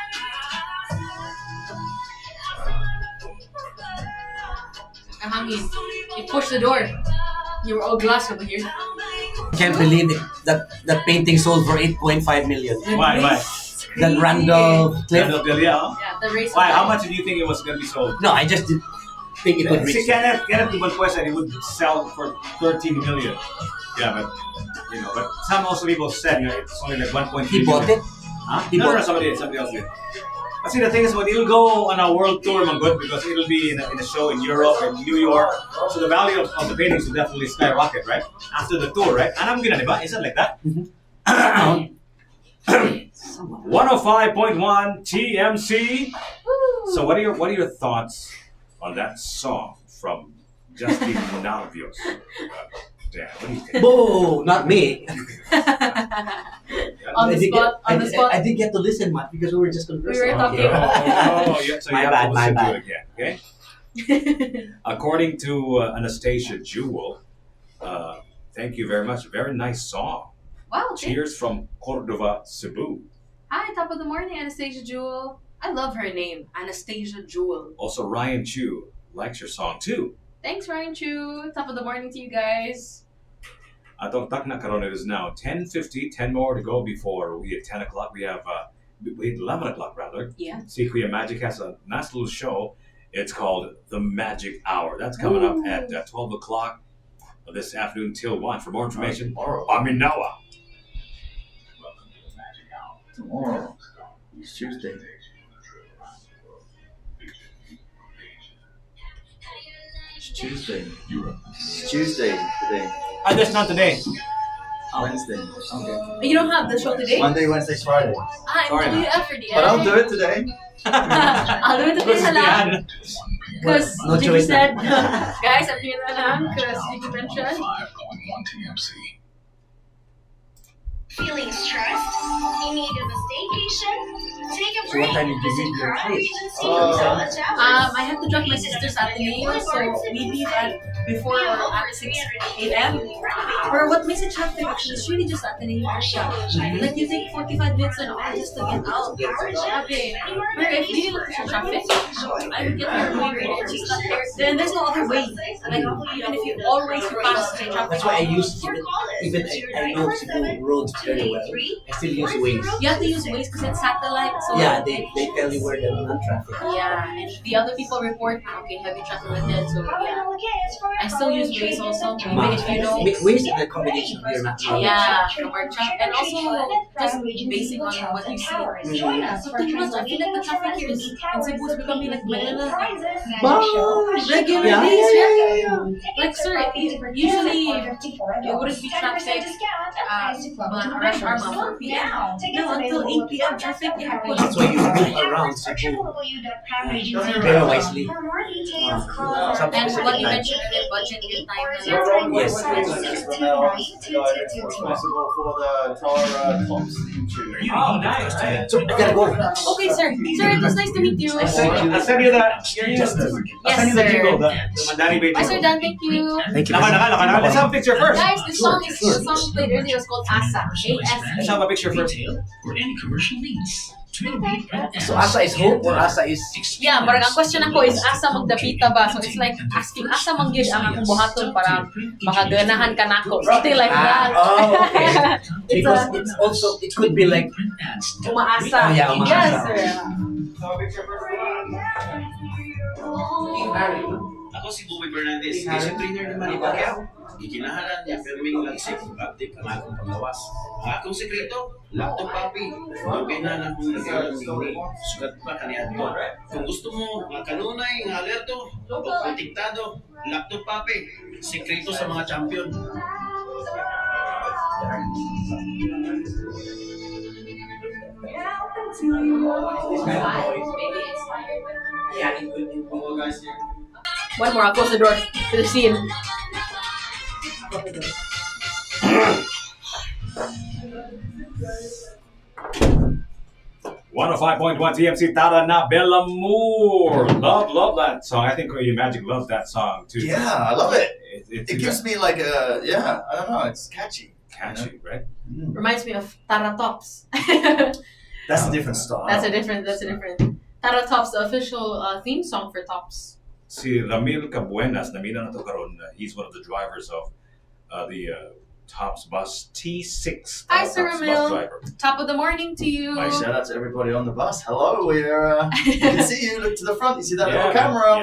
I'm hanging. You push the door. You were all glass over here. Can't believe it. That painting sold for 8.5 million. Why? That Randolph Cliff. Randolph Delia, huh? Yeah, the race. Why? How much did you think it was going to be sold? No, I just did think it would See, reach. Kenneth one question, it would sell for 13 million. Yeah, but some also people said it's only like 1.3 He bought it? Huh? He No, bought it. somebody else did. But see, the thing is, when it'll go on a world tour, Manggod, because it'll be in a show in Europe and New York, so the value of the paintings will definitely skyrocket, right? After the tour, right? Alam gina, di ba? Is it like that? 105.1 TMC. So what are your thoughts on that song from Justine Narvios? Dan, what do you think? Whoa, not me. On the spot. I did get to listen much because we were just conversing. We were talking. So you have to listen to it again, okay? According to Anastasia Jewel, thank you very much. Very nice song. Wow. Cheers from Cordova, Cebu. Hi, top of the morning, Anastasia Jewel. I love her name, Anastasia Jewel. Also, Ryan Chu likes your song too. Thanks, Ryan Chu. Top of the morning to you guys. Atong tak na karon, it is now 10:50, 10 more to go before we at 10 o'clock. We have 11 o'clock rather. Yeah. See, Kuya Magic has a nice little show. It's called The Magic Hour. That's coming up at 12 o'clock this afternoon till 1. For more information, Aminawa. Tomorrow is Tuesday. It's Tuesday today. That's not today. Wednesday. Okay. You don't have the show today? Monday, Wednesday, Friday. I'm doing you effort, yeah. But I'll do it today. I'll do it today na lang. Because No Jimmy choice said, guys, I'm doing that lang because Jimmy mentioned. 5.1 TMC. Feeling stressed? In need of a staycation? Take a So break. what time did you Visit leave your Toronto place? Regency Hotel at Towers. I have to drop my sisters at the nail, so we leave at before or at 6 a.m. Or what makes it traffic actually is really just at the nail area. Like you take 45 minutes and all just to get out. Okay. Where if you look at traffic, I would get there way more. It's just not there. Then there's no other way. Like even if you always pass the traffic. That's why I use even I know Cebu roads very well. I still use Waze. You have to use Waze because it's satellite. So Yeah, they tell you where the non-traffic. Yeah, and the other people report, okay, heavy traffic like that. So yeah, I still use Waze also. Even if you know. Waze is a combination of your natural. Yeah, the work traffic, and also just basing on what you see. So too much. I feel like the traffic here is in Cebu is becoming like Manila. Regular Yeah, days, yeah. right? Like sir, usually it wouldn't be traffic. Rush hour 4 p.m. No, until 8 p.m. traffic. Yeah. That's why you move around Cebu very wisely. For more details, call Some And specific what you time. mentioned earlier, budget good time. Yes. responsible for the Tara Tops YouTube. Oh, nice. So I gotta go. Okay, sir. Sir, it was nice to meet you. I'll send you the Yes, jingle, sir. the Mandani Bay Bye, Sir Dan. Thank you. Thank you. Naka. Let's have a picture first. Guys, the song played earlier was called Asa. Let's have a picture first. Or any commercial needs. So Asa is hope or Asa is... Yeah, parang ang question ako is asa magdapita ba? So it's like asking asa manggid ang akong buhaton para makaganahan ka nako. Something like that. Oh, okay. It's Because it's also, it could be like... umaasa. Yeah, umaasa. Yes, sir. Ako si Bobby Fernandez, station trainer ng Manibagya. Gikinahalan niya, pero may lagsik, active ang akong paglawas. Ang akong sekreto, laptop papi. Lugay na lang kung nagkaroon ni sugat pa kaniadto. Kung gusto mo, kanunay, ng alerto, o protektado, laptop papi. Sekreto sa mga champion. Yeah, it could be. Guys here. One more, I'll close the door to the scene. 105.1 TMC Tara na Bellamore. Love that song. I think Your Magic loves that song too. Yeah, I love it. It gives me like a, I don't know, it's catchy. Catchy, right? Reminds me of Tara Tops. That's a different style. That's a different. Tara Tops, the official theme song for Tops. Si Ramil Cabuenas, namina na to karon. He's one of the drivers of the Tops bus T6. Hi, Sir Tops bus Ramil. driver. Top of the morning to you. My shout out to everybody on the bus. Hello, we're you can see you. Look to the front. You see that little camera?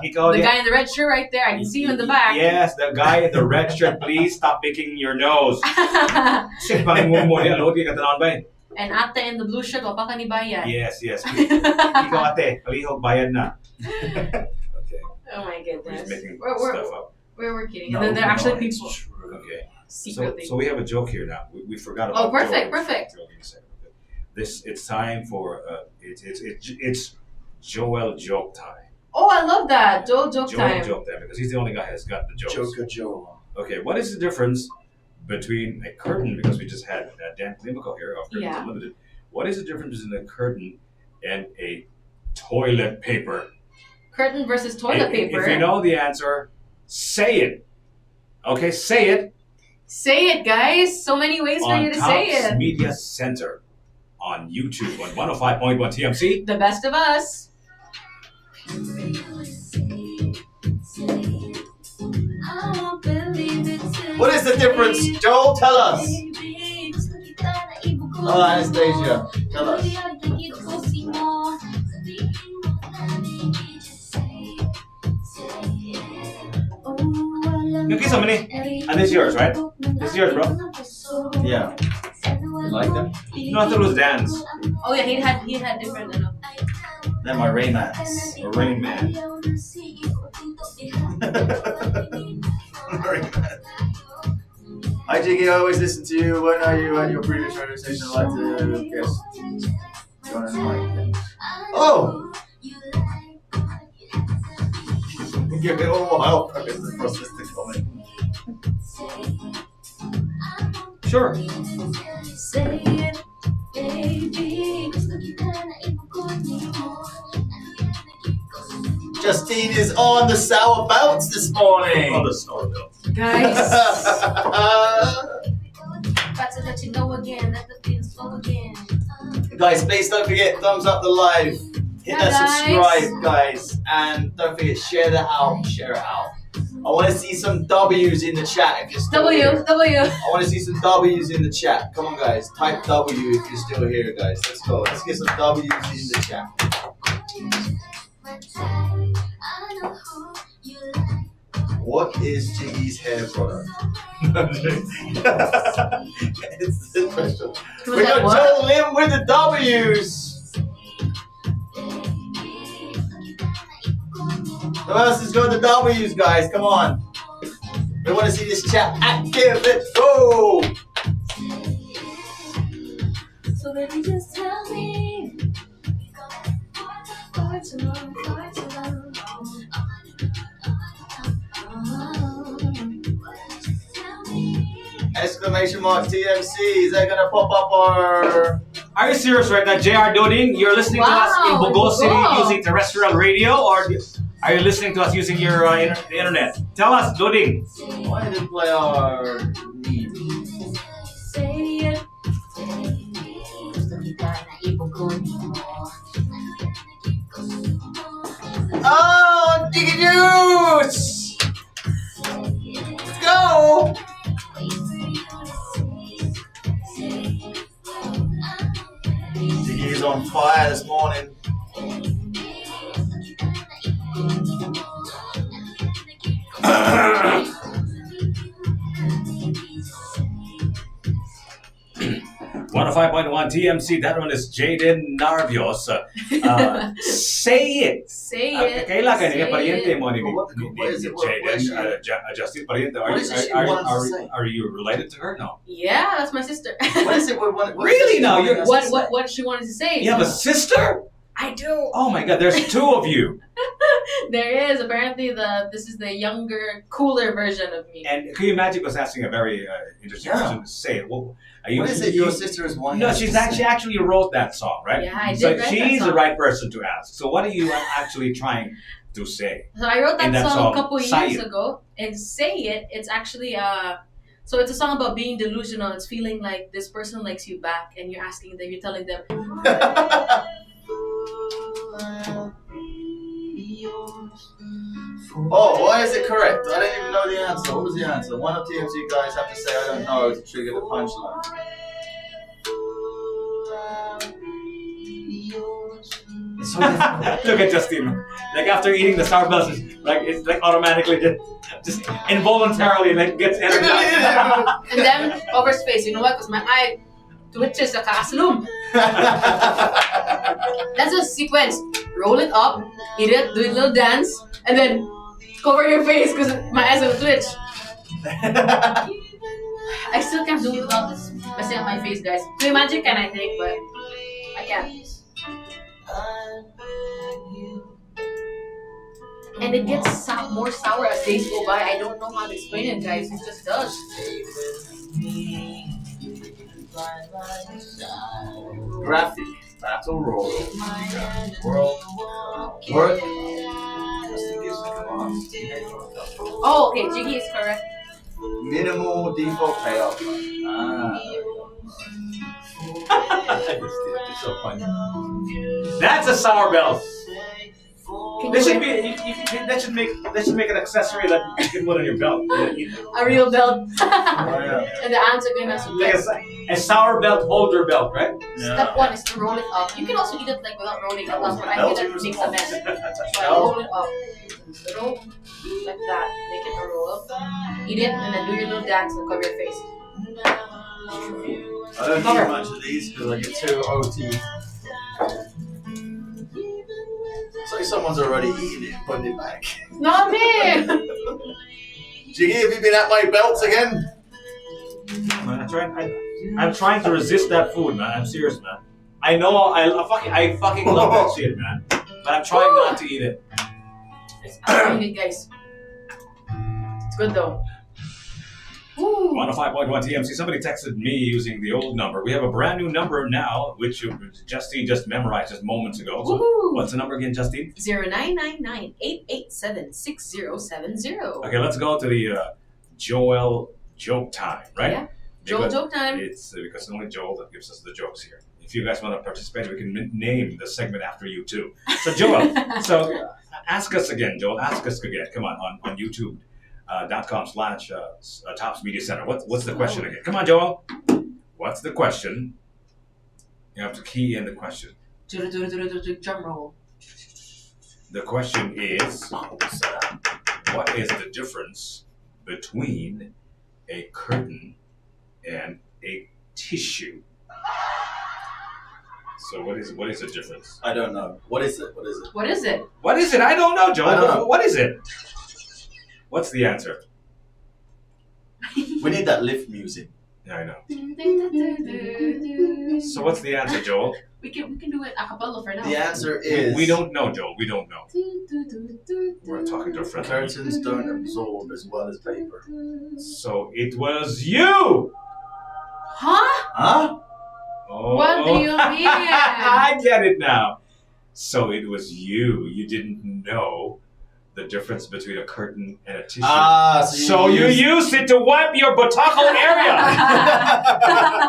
The guy in the red shirt right there. I can see you in the back. Yes, the guy in the red shirt. Please stop picking your nose. Kasi pangungo mo niya, load ka tanawan ba eh? And ate in the blue shirt, wapa ka ni bayan. Yes. Ikaw ate, palihog bayad na. Okay. Oh my We're goodness. just making We're stuff up. kidding. And then there are actually it's people. true. Okay. Secretly. So we have a joke here now. We forgot about. Oh, perfect, jokes. perfect. It's time for it's Joel joke time. Oh, I love that. Joel joke time. Joel joke time because he's the only guy who's got the jokes. Joker Joe. Okay, what is the difference between a curtain, because we just had Dan Climaco here of Curtains Yeah. Unlimited. What is the difference between a curtain and a toilet paper? Curtain versus toilet paper. If you know the answer, say it. Okay, say it. Say it, guys. So many ways for On you to say Tops it. Media Center on YouTube on 105.1 TMC. The best of us. What is the difference, Joel? Tell us. Oh, Anastasia, tell us. Yung kisa mo ni? And this is yours, right? This is yours, bro. Yeah. You like them? You don't have to lose dance. Oh yeah, he had different. They're my Raymans. Rain Man. Hi Jiggy, I always listen to you. When are you at your previous radio station? I'd like to guess. Join in mic. Oh! Give me a while for the process to come in. Sure. Justine is on the sour bounce this morning. Oh, the sour bounce. Guys. About to let you know again that the things flow again. Guys, please don't forget, thumbs up the live. Hit Yeah, that guys. subscribe, guys. And don't forget, share that out. Share it out. I want to see some W's in the chat if you're still here. W. I want to see some W's in the chat. Come on, guys. Type W if you're still here, guys. Let's go. Let's get some W's in the chat. What is Jiggy's hair product? It's the question. We got Joel Lim with the W's. Who else has got the W's, guys? Come on. We want to see this chat active. Let's go. exclamation mark TMC. Is that gonna pop up or? Are you serious right now, JR Doding? You're listening to us in Bogo City using terrestrial radio, or are you listening to us using your internet? Tell us, Doding. Why did it play our meme? Say it. Oh, Diggy Juice! Let's go! Diggy is on fire this morning. One 105.1 TMC, that one is Jaden Narvios. Say it. Say it. Kailangan Say niya pariente mo ni Jaden. Justin pariente. Are you related to her? No. Yeah, that's my sister. What is it? Really? No. What she wanted to say? You have a sister? I do. Oh my God! There's two of you. There is apparently this is the younger, cooler version of me. And can you imagine us asking a very interesting question? Say it. Well, what is it? Your sister is one. No, she actually wrote that song, right? Yeah, I did. So write she's that song. the right person to ask. So what are you actually trying to say? So I wrote that song a couple Say years It. ago, and Say It. It's actually so it's a song about being delusional. It's feeling like this person likes you back, and you're asking them, you're telling them. Oh, why is it correct? I don't even know the answer. What was the answer? One of TMC guys have to say I don't know to trigger the punchline. It's so difficult. Look at Justine. Like after eating the Sour Bells, it's like automatically just involuntarily gets energized. And then over space, you know what? Because my eye twitches like a That's a sequence. Roll it up, eat it, do a little dance, and then cover your face because my eyes will twitch. I still can't do it without this messing up my face, guys. Play magic can, I think, but I can't. And it gets more sour as days go by. I don't know how to explain it, guys. It just does. Graphic battle royal. Work. Oh, okay. Jiggy is correct. Minimal default payoff. It's so funny. That's a Sour Bell. That should make an accessory that you can put on your belt. A real belt. And the answer going to like a Sour Belt holder belt, right? Step one is to roll it up. You can also eat it without rolling it up, but I feel that makes a mess. So I roll it up. Roll like that. Make it a roll up. Eat it and then do your little dance and cover your face. I don't eat much of these because I get too OT. It's like someone's already eaten it and put it back. Not me! Jiggy, have you been at my belts again? I'm trying to resist that food, man. I'm serious, man. I know I fucking love that shit, man. But I'm trying not to eat it. I'm eating it, guys. It's good though. 105.1 TMC. Somebody texted me using the old number. We have a brand new number now, which Justine just memorized just moments ago. So what's the number again, Justine? 0999-887-6070. Okay, let's go to the Joel joke time, right? Yeah. Joel joke time. It's because only Joel that gives us the jokes here. If you guys want to participate, we can name the segment after you too. So Joel, ask us again, Joel. Ask us again. Come on YouTube. .com/Tops Media Center. What's the question again? Come on, Joel. What's the question? You have to key in the question. Drum roll. The question is, what is the difference between a curtain and a tissue? So what is the difference? I don't know. What is it? What is it? What is it? I don't know, Joel. I don't know. What is it? What's the answer? We need that lift music. Yeah, I know. So what's the answer, Joel? We can do it a cappella for now. The answer is... We don't know, Joel. We don't know. We're talking to a friend. Curtains don't absorb as well as paper. So it was you! Huh? Huh? Oh. What do you mean? I get it now. So it was you. You didn't know the difference between a curtain and a tissue. So you used it to wipe your buttockle area.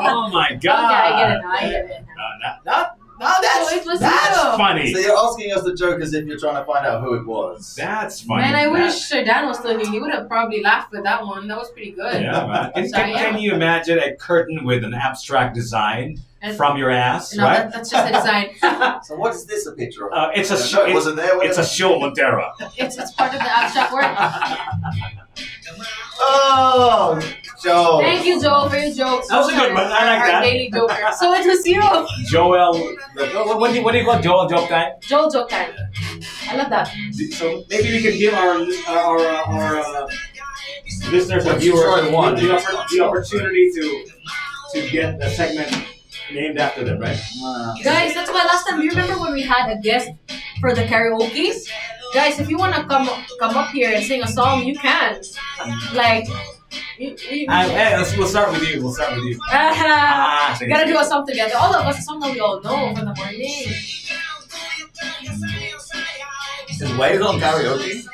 Oh my God. Okay, I get it now. That's funny. So you're asking us the joke as if you're trying to find out who it was. That's funny. Man, I wish Sir Dan was still here. He would have probably laughed with that one. That was pretty good. Yeah, man. Sorry, Can you imagine a curtain with an abstract design And- from your ass, No, right? that's just a design. So what is this a picture of? It's a I don't show. know, wasn't there? It's a show, Montero. It's part of the abstract work. Oh, Joe. Thank you, Joel, for your jokes. That was a good one. I like Our that. daily joker. So it was you. Joel. What do you call Joel joke time? Joel joke time. I love that. So maybe we can give our listeners and viewers the opportunity to get a segment named after them, right? Guys, that's why last time, you remember when we had a guest for the karaoke? Guys, if you want to come up here and sing a song, you can. Like, we'll start with you. We gotta do a song together. All of us, a song that we all know from the morning. Is Waves on karaoke?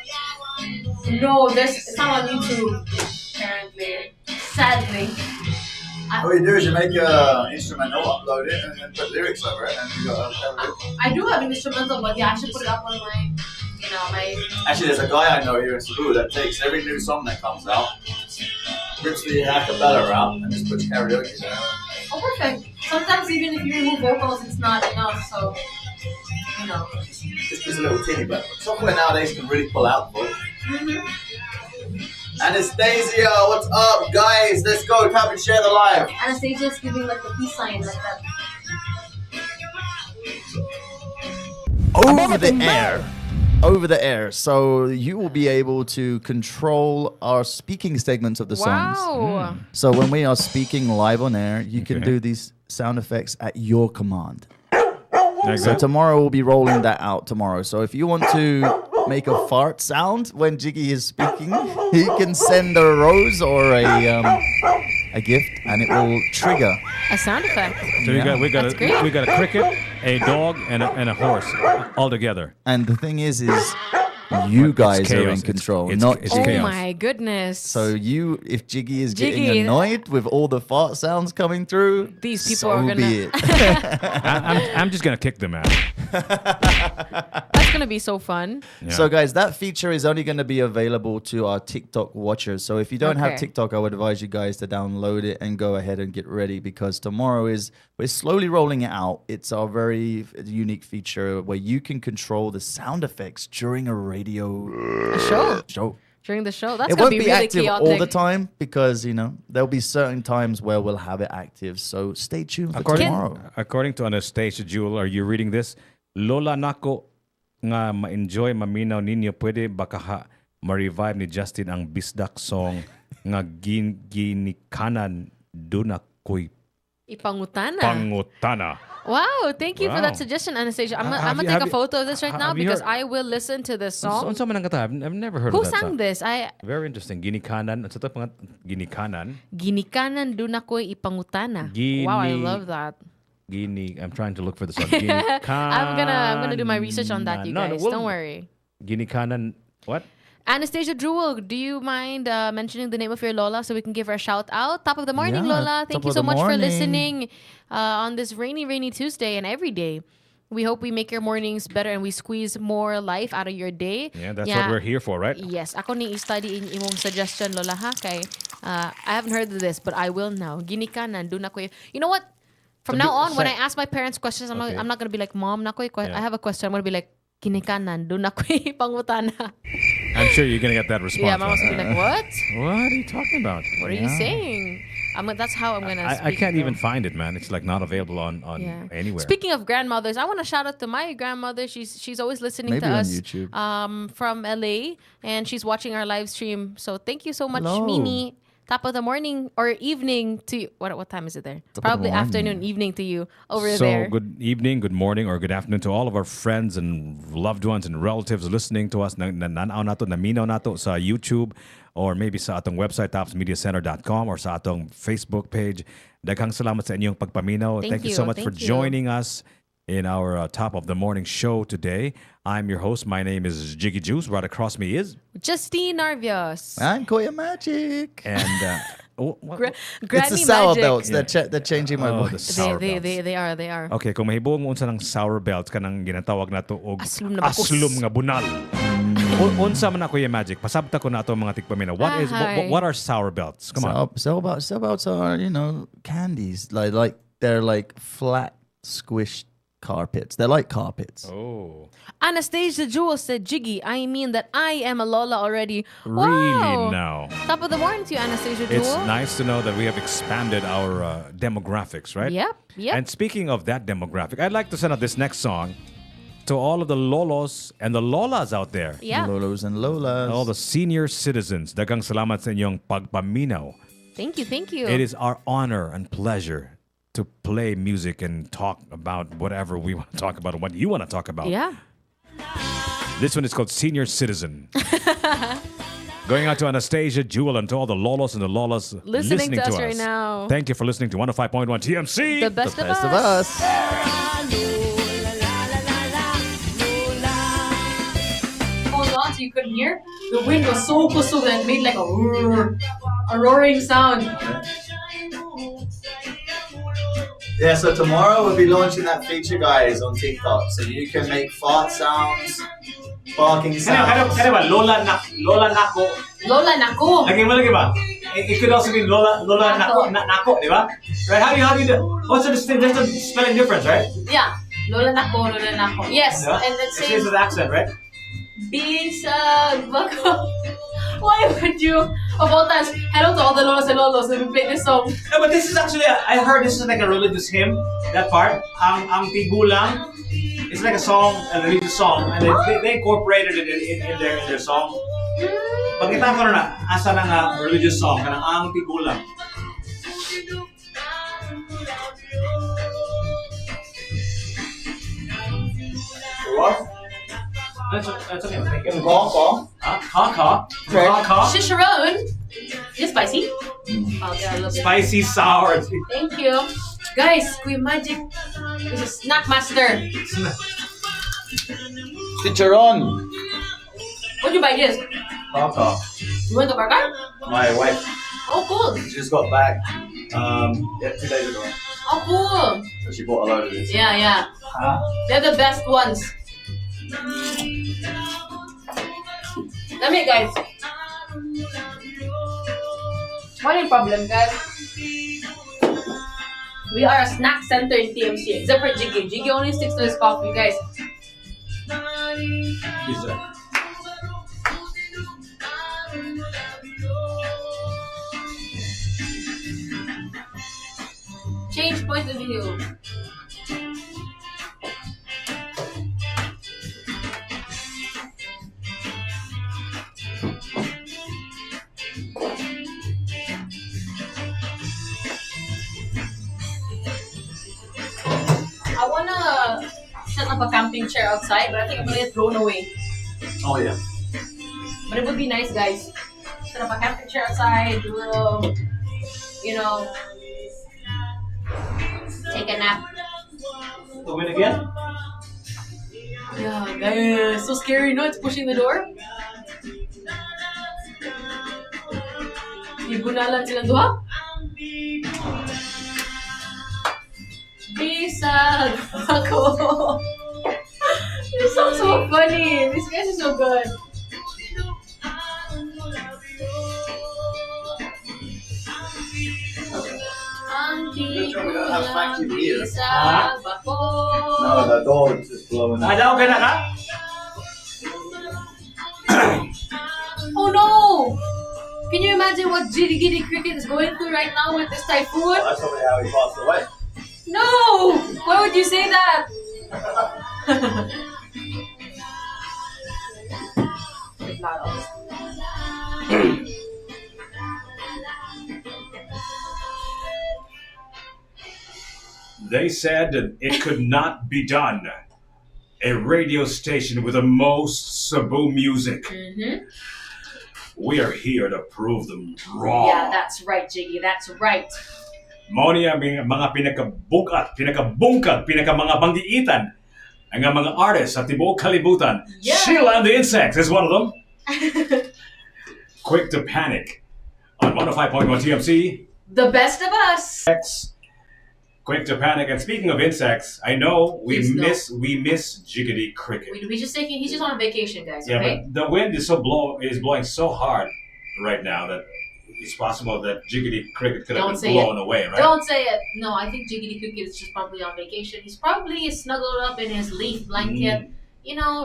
No, it's not on YouTube, apparently. Sadly. What you do is you make an instrumental, upload it, and then put lyrics over it, and you got karaoke. I do have an instrumental, but yeah, I should put it up on my, Actually, there's a guy I know here in Cebu that takes every new song that comes out, rips the acapella out, and just puts karaoke there. Oh, perfect. Sometimes even if you remove vocals, it's not enough, so, Just puts a little teeny bit. Software nowadays can really pull out vocals. Anastasia, what's up, guys? Let's go. Tap and share the live. Anastasia's giving like the peace sign, like that. Over the air. So you will be able to control our speaking segments of the songs. Wow. So when we are speaking live on air, you can do these sound effects at your command. So tomorrow we'll be rolling that out tomorrow. So if you want to make a fart sound when Jiggy is speaking, he can send a rose or a gift, and it will trigger A sound effect. So we got a cricket, a dog, and a horse all together. And the thing is you guys are in control, not Oh Jiggy. my goodness. So if Jiggy is getting Jiggy. annoyed with all the fart sounds coming through, These people so are gonna. be it. I'm just gonna kick them out. That's gonna be so fun. Yeah. So guys, that feature is only going to be available to our TikTok watchers. So if you don't have Okay. TikTok, I would advise you guys to download it and go ahead and get ready, because tomorrow we're slowly rolling it out. It's our very unique feature where you can control the sound effects during a radio show. During the show. That's It gonna won't be be really active chaotic. all the time, because there'll be certain times where we'll have it active. So stay tuned for tomorrow. According to Anastasia Jewel, are you reading this? Lola nako nga ma-enjoy maminaw ninyo, pwede baka ma-revive ni Justin ang bisdak song nga ginikanan dun ako'y Ipangutana. pangutana. Wow, thank you for that Wow. suggestion, Anastasia. I'm Have gonna you- take have a photo of this right now have you because heard- I will listen to this song. Unsa man ang kanta? I've never heard Who of that sang song. this? Very interesting. Ginikanan. Sa ito pang ginikanan. Ginikanan dun ako'y ipangutana. Gini- Wow, I love that. I'm trying to look for the song. I'm gonna do my research on that, you guys. we'll- Don't worry. Ginikanan. What? Anastasia Jewel, do you mind mentioning the name of your Lola so we can give her a shout out? Top of the morning, Yeah, Lola. Thank top you of so the much for morning. listening on this rainy Tuesday and every day. We hope we make your mornings better and we squeeze more life out of your day. Yeah, that's what we're here for, right? Yes. Ako ni i-study in imong suggestion, Lola, ha? Kay, I haven't heard of this, but I will now. Ginikanan, doon ako. You know what? From now on, when I ask my parents questions, I'm not going to be like, Mom, nakoy, I have a question. I'm going to be like, ginikanan, doon ako'y pangutana. I'm sure you're going to get that response. Yeah, Mama's going to be like, what? What are you talking about? What are you saying? That's how I'm going to speak. I can't even find it, man. It's like not available on anywhere. Speaking of grandmothers, I want to shout out to my grandmother. She's always listening Maybe to on us YouTube. From LA, and she's watching our live stream. So thank you so much, Hello. Mimi. Top of the morning or evening to you. What time is it there? Top of the Probably morning. afternoon, evening to you over So there. good evening, good morning, or good afternoon to all of our friends and loved ones and relatives listening to us. Nanaw nato, naminaw nato sa YouTube or maybe sa atong website, topsmediacenter.com, or sa atong Facebook page, Daghang salamat sa inyong pagpaminaw. Thank You so much for thank you. joining us in our top of the morning show today. I'm your host. My name is Jiggy Juice. Right across me is Justine Narvios. I'm Koya Magic. And Granny it's the sour Magic. belts. They're changing my the voice. sour belts. They are. Okay, kung mahibuong mo unsa ng sour belts kanang ginatawag nato og Aslum na bakos. aslum nga bunal. Unsa man ako yung magic. Pasabta ko na ato mga tikpamina. What are sour belts? Come on. Sour belts are, candies. Like they're like flat, squished carpets. They're like carpets. Oh. Anastasia Jewel said, Jiggy, I mean that I am a Lola already. Really Wow. now. Top of the morning to you, Anastasia Jewel. It's nice to know that we have expanded our demographics, right? Yep. And speaking of that demographic, I'd like to send out this next song to all of the lolos and the lolas out there. Yeah. Lolos and lolas. All the senior citizens. Daghang salamat sa inyong pagpaminaw. Thank you. It is our honor and pleasure to play music and talk about whatever we want to talk about and what you want to talk about. Yeah. This one is called Senior Citizen. Going out to Anastasia, Jewel, and to all the lolos and the lolas Listening to us right now. Thank you for listening to 105.1 TMC. The best of Best of us. us. Hold on so you couldn't hear. The wind was so kusog that it made like a roaring sound. Yeah, so tomorrow we'll be launching that feature, guys, on TikTok. So you can make fart sounds, barking sounds. Lola Nako. Lola nako. Lagi ba? It could also be Lola Nako, di ba? Right? How do you do? What's the there's a spelling difference, right? Yeah. Lola nako. Yes. Yeah? And let's It's say with accent, right? Bisag bako. Why would you, of all times, hello to all the lolas and lolos that we play this song. No, but this is actually, I heard this is like a religious hymn, that part. Ang Tigulang, it's like a song, a religious song, and they incorporated it in their song. Pagkita ko na, asa na religious song, kanang ang Tigulang. What? That's okay. Ka. Shisharon. Is it spicy? Oh, yeah, I love it. Spicy sour. Thank you. Guys, Queen Magic is a snack master. Chicharon. What'd you buy this? Papa. You went to Barca? My wife. Oh, cool. She just got back 2 days ago. Oh, cool. So she bought a load of this. Yeah. They're the best ones. Let me, guys. What is the problem, guys? We are a snack center in TMC, except for Jiggy. Jiggy only sticks to his coffee, guys. Change point of view. I wanna set up a camping chair outside, but I think I'm gonna get thrown away. Oh, yeah. But it would be nice, guys. Set up a camping chair outside, do a little, take a nap. Win again? Yeah, guys, so scary, no? It's pushing the door. Ibunalan silang duha. Bisag ako. This sounds so funny. These guys are so good. We don't have vacuum here. Bisag ako. No, the door is just blowing up. Adaw ka na ka? Oh no! Can you imagine what Jitty Giddy Cricket is going through right now with this typhoon? That's probably how he passed away. No! Why would you say that? It's not honest. They said that it could not be done. A radio station with the most Cebu music. Mm-hmm. We are here to prove them wrong. Yeah, that's right, Jiggy. That's right. Mao niya mga pinakabukat, pinakabungkag, mga banggiitan ang mga artists sa tibuok kalibutan. Yeah. Sheila and the Insects is one of them. Quick to Panic on 105.1 TMC. The best of us. Quick to Panic. And speaking of insects, I know we Please no. miss Jiggity Cricket. We just taking. He's just on a vacation, guys. Yeah, Okay. but the wind is blowing so hard right now that it's possible that Jiggity Cricket could have Don't been say blown it. away, right? Don't say it. No, I think Jiggity Cricket is just probably on vacation. He's probably snuggled up in his leaf blanket,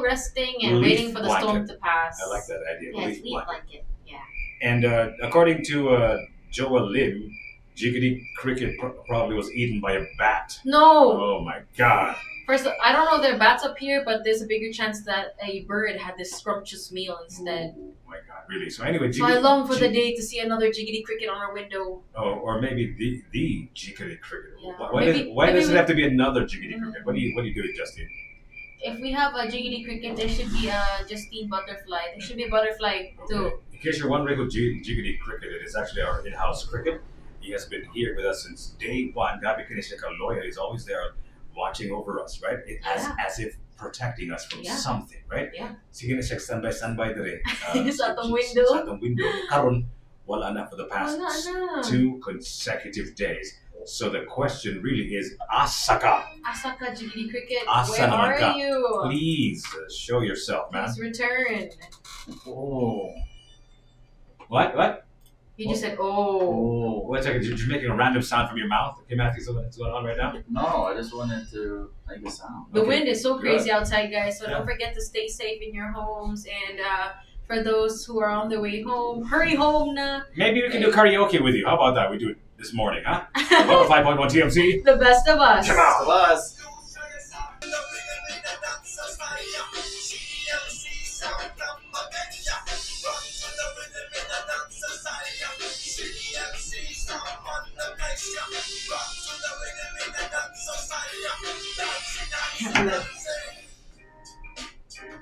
resting and Leaf waiting for the storm blanket. to pass. I like that idea. Yeah, Leaf it's leaf blanket. Yeah. And according to Joel Lim, Jiggity Cricket probably was eaten by a bat. No. Oh my God. First, I don't know if there are bats up here, but there's a bigger chance that a bird had this scrumptious meal instead. Oh my God, really? So anyway, So I long for the day to see another Jiggity Cricket on our window. Oh, or maybe the Jiggity Cricket. Yeah. Why does it have to be another Jiggity Cricket? What do you do, Justin? If we have a Jiggity Cricket, there should be a Justine Butterfly. There should be a butterfly too. In case you're wondering who Jiggity Cricket is, it's actually our in-house cricket. He has been here with us since day one. Gabi Kinisha He's always there watching over us, right? As if protecting us from something, right? Yeah. Sige na siya standby dire. Sa atong window. Sa atong window. Karon, wala na for the past Wala na. 2 consecutive days. So the question really is, Asaka. Asaka Jiggity Cricket, Asa where naman are ka? you? Please show yourself, man. Please return. Oh. What? He just said, oh. Wait a second, you're making a random sound from your mouth? Okay, Matthew, so what's going on right now? No, I just wanted to make a sound. The wind is so crazy Good. outside, guys. So Yeah. don't forget to stay safe in your homes. And for those who are on their way home, hurry home na. Maybe we can do karaoke with you. How about that? We do it this morning, huh? 105.1 TMC. The best of us. Come on. Of us.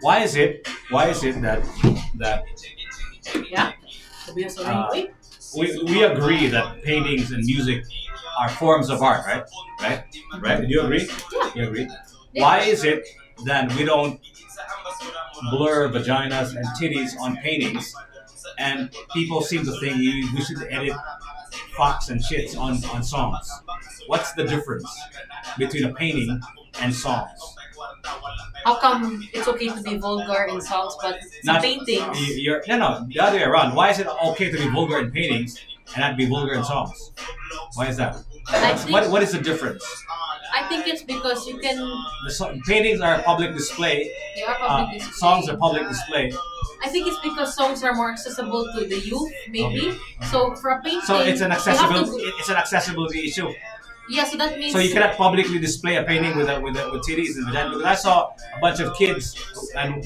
Why is it that Yeah. we agree that paintings and music are forms of art, right? Right? Do you agree? Yeah. You agree? Why is it that we don't blur vaginas and titties on paintings, and people seem to think we should edit fucks and shits on songs? What's the difference between a painting and songs? How come it's okay to be vulgar in songs, but Not- paintings? No, the other way around. Why is it okay to be vulgar in paintings and not be vulgar in songs? Why is that? I think- What is the difference? I think it's because you can. Paintings are a public display. They are public display. Songs are public display. I think it's because songs are more accessible to the youth, maybe. So for a painting, So it's an you have to- it's an accessibility issue. Yeah, so that means. So you cannot publicly display a painting with titties and vagina. Because I saw a bunch of kids and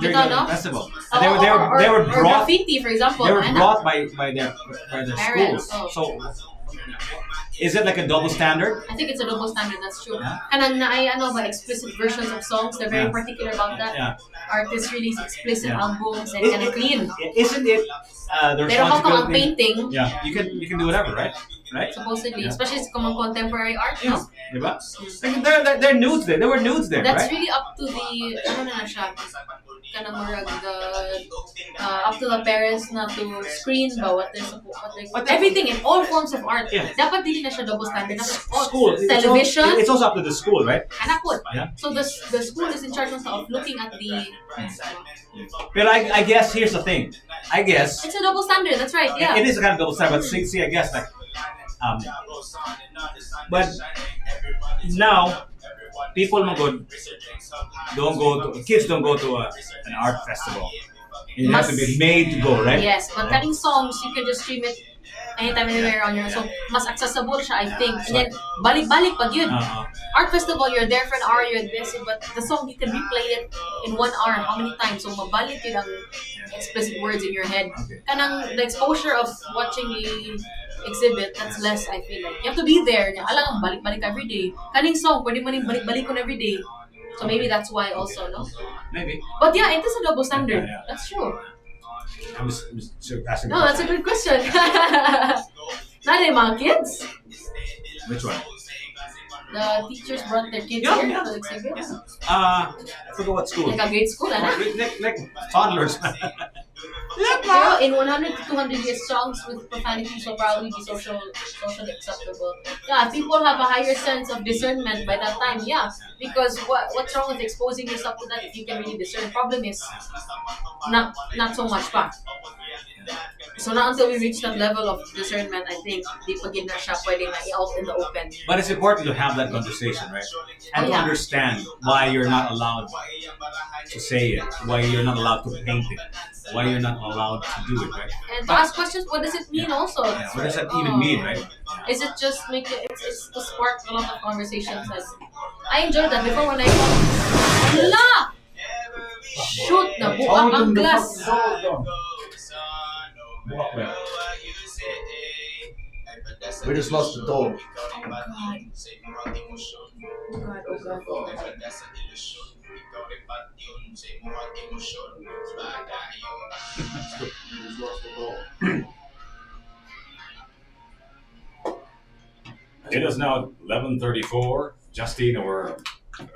during the festival. And they were or brought. graffiti, for example. They were Ano? brought by their Parents, schools. So is it like a double standard? I think it's a double standard. That's true. Yeah. Kanang naay ba explicit versions of songs. They're very Yeah. particular about that. Yeah. Artists release explicit Yeah. albums and kind of clean. Isn't it the Pero how come ang responsibility? painting? Yeah, you can do whatever, right? Right? Supposedly, Yeah. especially kung ang contemporary art, Yeah. no? Diba? They're nudes there. There were nudes there, That's right? really up to the ano na siya. Kanang murag up to the parents na to screen ba what they're everything in all forms of art. Yeah. Dapat dili na siya double standard. Dapat all School. television. It's also up to the school, right? Anak po. Yeah. So the school is in charge of looking at the. But I guess here's the thing. I guess It's a double standard. That's right. Yeah. it is a kind of double standard. But see, I guess like, but now people don't go to kids don't go to an art festival. You have to be made to go, right? Yes, but cutting songs, you can just stream it anytime, anywhere on your. So mas accessible siya, I think. And then balik-balik pag yun. Art festival, you're there for an hour, you're this, but the song you can replay it in 1 hour. How many times? So mabalik yun ang explicit words in your head. Kanang the exposure of watching a exhibit, that's less. I feel like you have to be there. Alang balik-balik every day. Kaning song, pwede mo rin balik-balik every day. So maybe that's why also, no? Maybe. But yeah, it is a double standard. Yeah. That's true. I'm just asking. No, that's a good question. Not in my kids. Which one? The teachers brought their kids Yeah, here yeah. to exhibit. I forgot what school. Like a grade school, Like toddlers. Girl, in 100 to 200 years, songs with profanity will probably be socially acceptable. Yeah, people have a higher sense of discernment by that time. Yeah, because what's wrong with exposing yourself to that if you can really discern? Problem is not so much pa. So not until we reach that level of discernment, I think di pagin na siya pwedeng out in the open. But it's important to have that conversation, right? And to Yeah. understand why you're not allowed to say it, why you're not allowed to paint it, why you're not allowed to do it, right? And to ask questions, what does it mean also? Yeah, what does that even mean, right? Is it just make it, it's to spark a lot of conversations. I enjoyed that before when I Hala! Shoot na buak ang glass. We just lost the dog. Oh God. Oh God. It is now 11:34. Justine, we're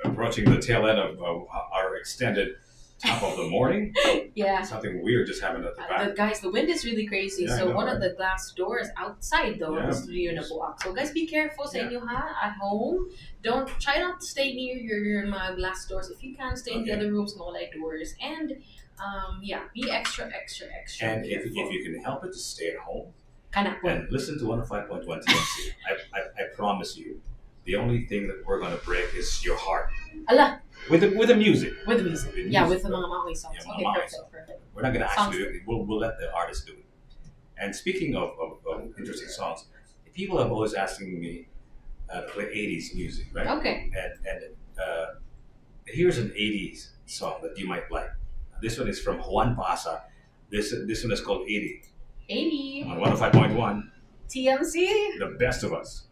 approaching the tail end of our extended top of the morning. Yeah. Something weird just happened at the back. Guys, the wind is really crazy. Yeah, I so know, one right? of the glass doors outside though Yeah. is studio na buak. So guys, be careful sa inyo ha at home. Try not to stay near your glass doors. If you can, stay in the other rooms, no light doors. And be extra. And if you can help it, just stay at home. Kana po. And listen to 105.1 TMC. I promise you, the only thing that we're gonna break is your heart. Ala. With the music. With the music. Yeah, with the mga Maui songs. Yeah, Okay, Maui perfect. We're not gonna Songs. actually do it. We'll let the artist do it. And speaking of interesting songs, people have always asking me to play 80s music, right? Okay. And here's an 80s song that you might like. This one is from Juan Pasa. This one is called 80. 80. On 105.1, TMC. the best of us.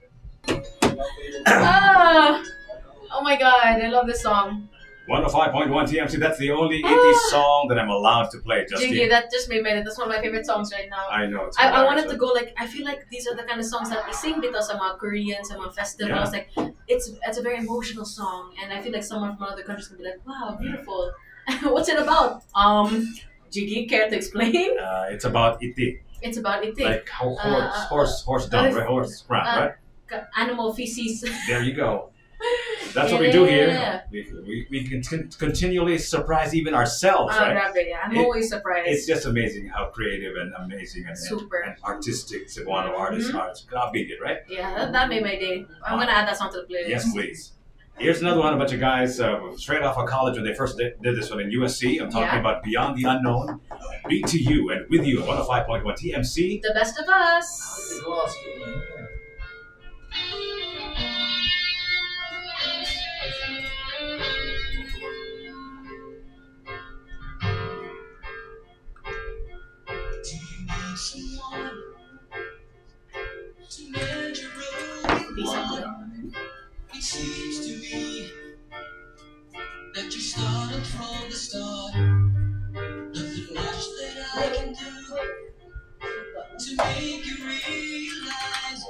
Oh my God, I love this song. 105.1 TMC, that's the only 80s song that I'm allowed to play, Justine. Jiggy, that just made my. That's one of my favorite songs right now. I know. It's I hilarious, wanted to right? go like I feel like these are the kind of songs that we sing because some are Korean, some are festivals. Yeah. Like it's a very emotional song, and I feel like someone from other countries can be like, "Wow, beautiful." What's it about? Jiggy, care to explain? It's about iti. It's about it. Like horse dung, right? Horse crap, right? Animal feces. There you go. That's what we do here. Yeah. We can continually surprise even ourselves, right? Grabe, yeah. I'm always surprised. It's just amazing how creative and amazing and artistic Cebuano artists are. It's big, right? Yeah, that made my day. I'm gonna add that song to the playlist. Yes, please. Here's another one. A bunch of guys straight off of college when they first did this one in USC. I'm talking about Beyond the Unknown, Beat to You, and With You at 105.1 TMC. The best of us. It seems to me that you started from the start. Nothing much that I can do to make you realize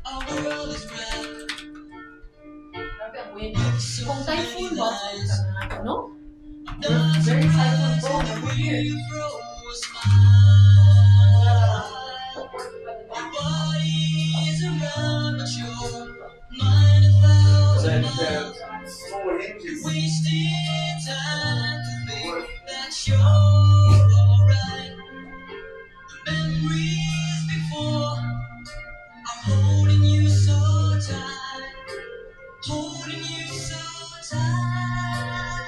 our world is round. Kung typhoon ba? No? Very typhoon prone over here. Wasting time to think that you're alright. The memories before are holding you so tight, holding you so tight.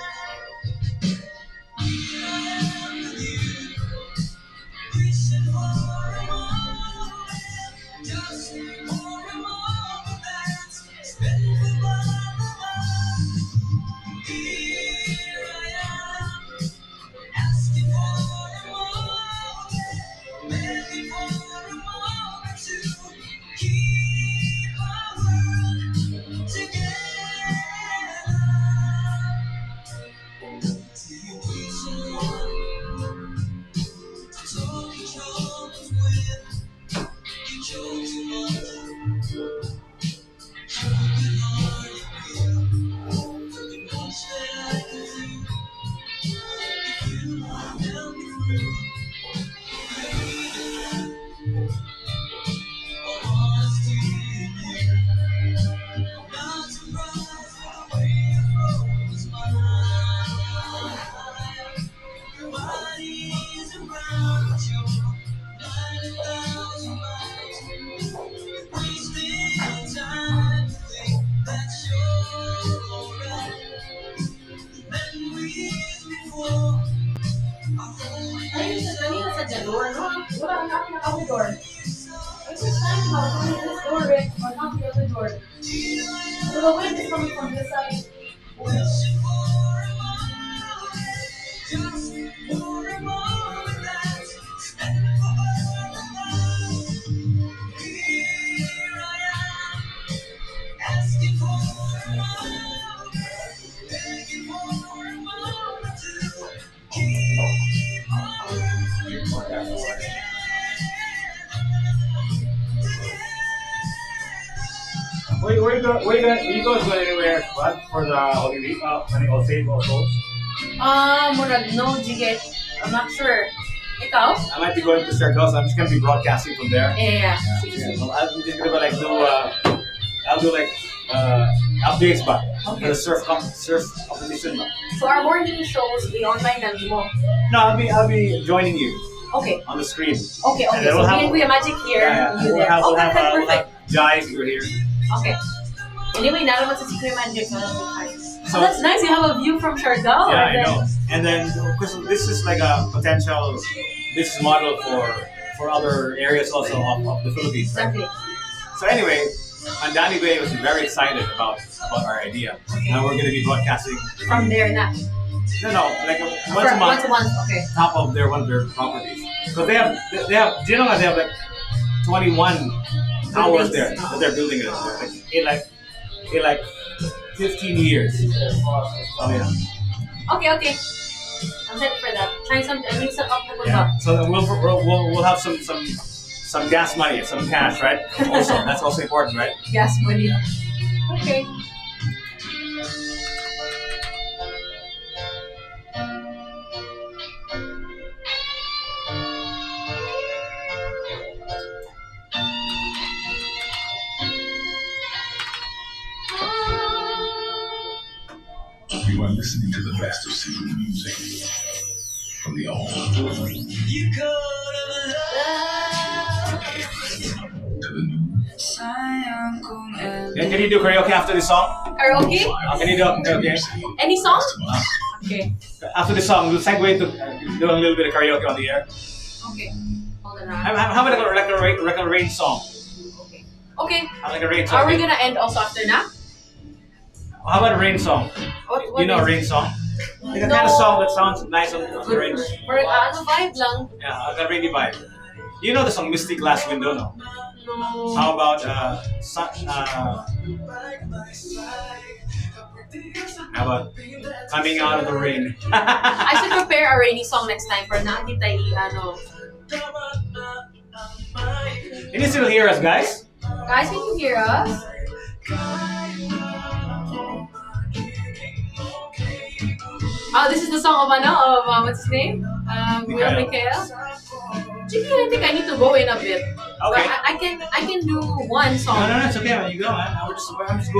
Here I am with you, wishing for a moment, just for a moment that's spent with both of us. Here The wind is coming from this side. Where you guys going anywhere? What for the Holy Week? When you all save all those? Murag, no, Jigit. I'm not sure. Ikaw? I might be going to Circle, so I'm just gonna be broadcasting from there. Yeah. Well, I'm just gonna like do I'll do like updates ba for the surf competition ba. So our morning shows, the online lang mo. No, I'll be joining you. Okay. On the screen. Okay. And then So we'll me and Kuya Magic here. Yeah. You We'll there. have Perfect. Jai if you're here. Okay. Anyway, nalaman sa si Kuya Magic. So that'll be fine. So Oh, that's nice. You have a view from Siargao. Yeah, I know. And then because this is like a potential business model for other areas also of the Philippines. Right? Exactly. So anyway, Mandani Bay was very excited about our idea. Now we're going to be broadcasting From there na. No, like once a month. Once a month, okay. Top of one of their properties because they have. Do you know that they have like 21 towers there that they're building it in like 15 years. So yeah. Okay. I'm ready for that. Try some. I mean, some up na Yeah. So then we'll have some gas money, some cash, right? Also, that's also important, right? Gas money. Okay. You are listening to the best of season music from the old to the new. Can you do karaoke after this song? Karaoke? Can you do karaoke? Any song? Okay. After this song, we'll segue to do a little bit of karaoke on the air. Okay. Hold on. How about like a rain song? Okay. Like a rain song. Are we gonna end also after na? How about a rain song? What You know a rain song? Like a kind of song that sounds nice on the rain. Or ano vibe lang? Yeah, like a rainy vibe. You know the song Misty Glass Window, no? No. How about how about Coming Out of the Rain? I should prepare a rainy song next time for na kita ano. Can you still hear us, guys? Guys, can you hear us? Oh, this is the song of what's his name? Will Mikael. Chicky, I think I need to go in a bit. Okay. But I can do one song. No, it's okay, man. You go, man. I'm just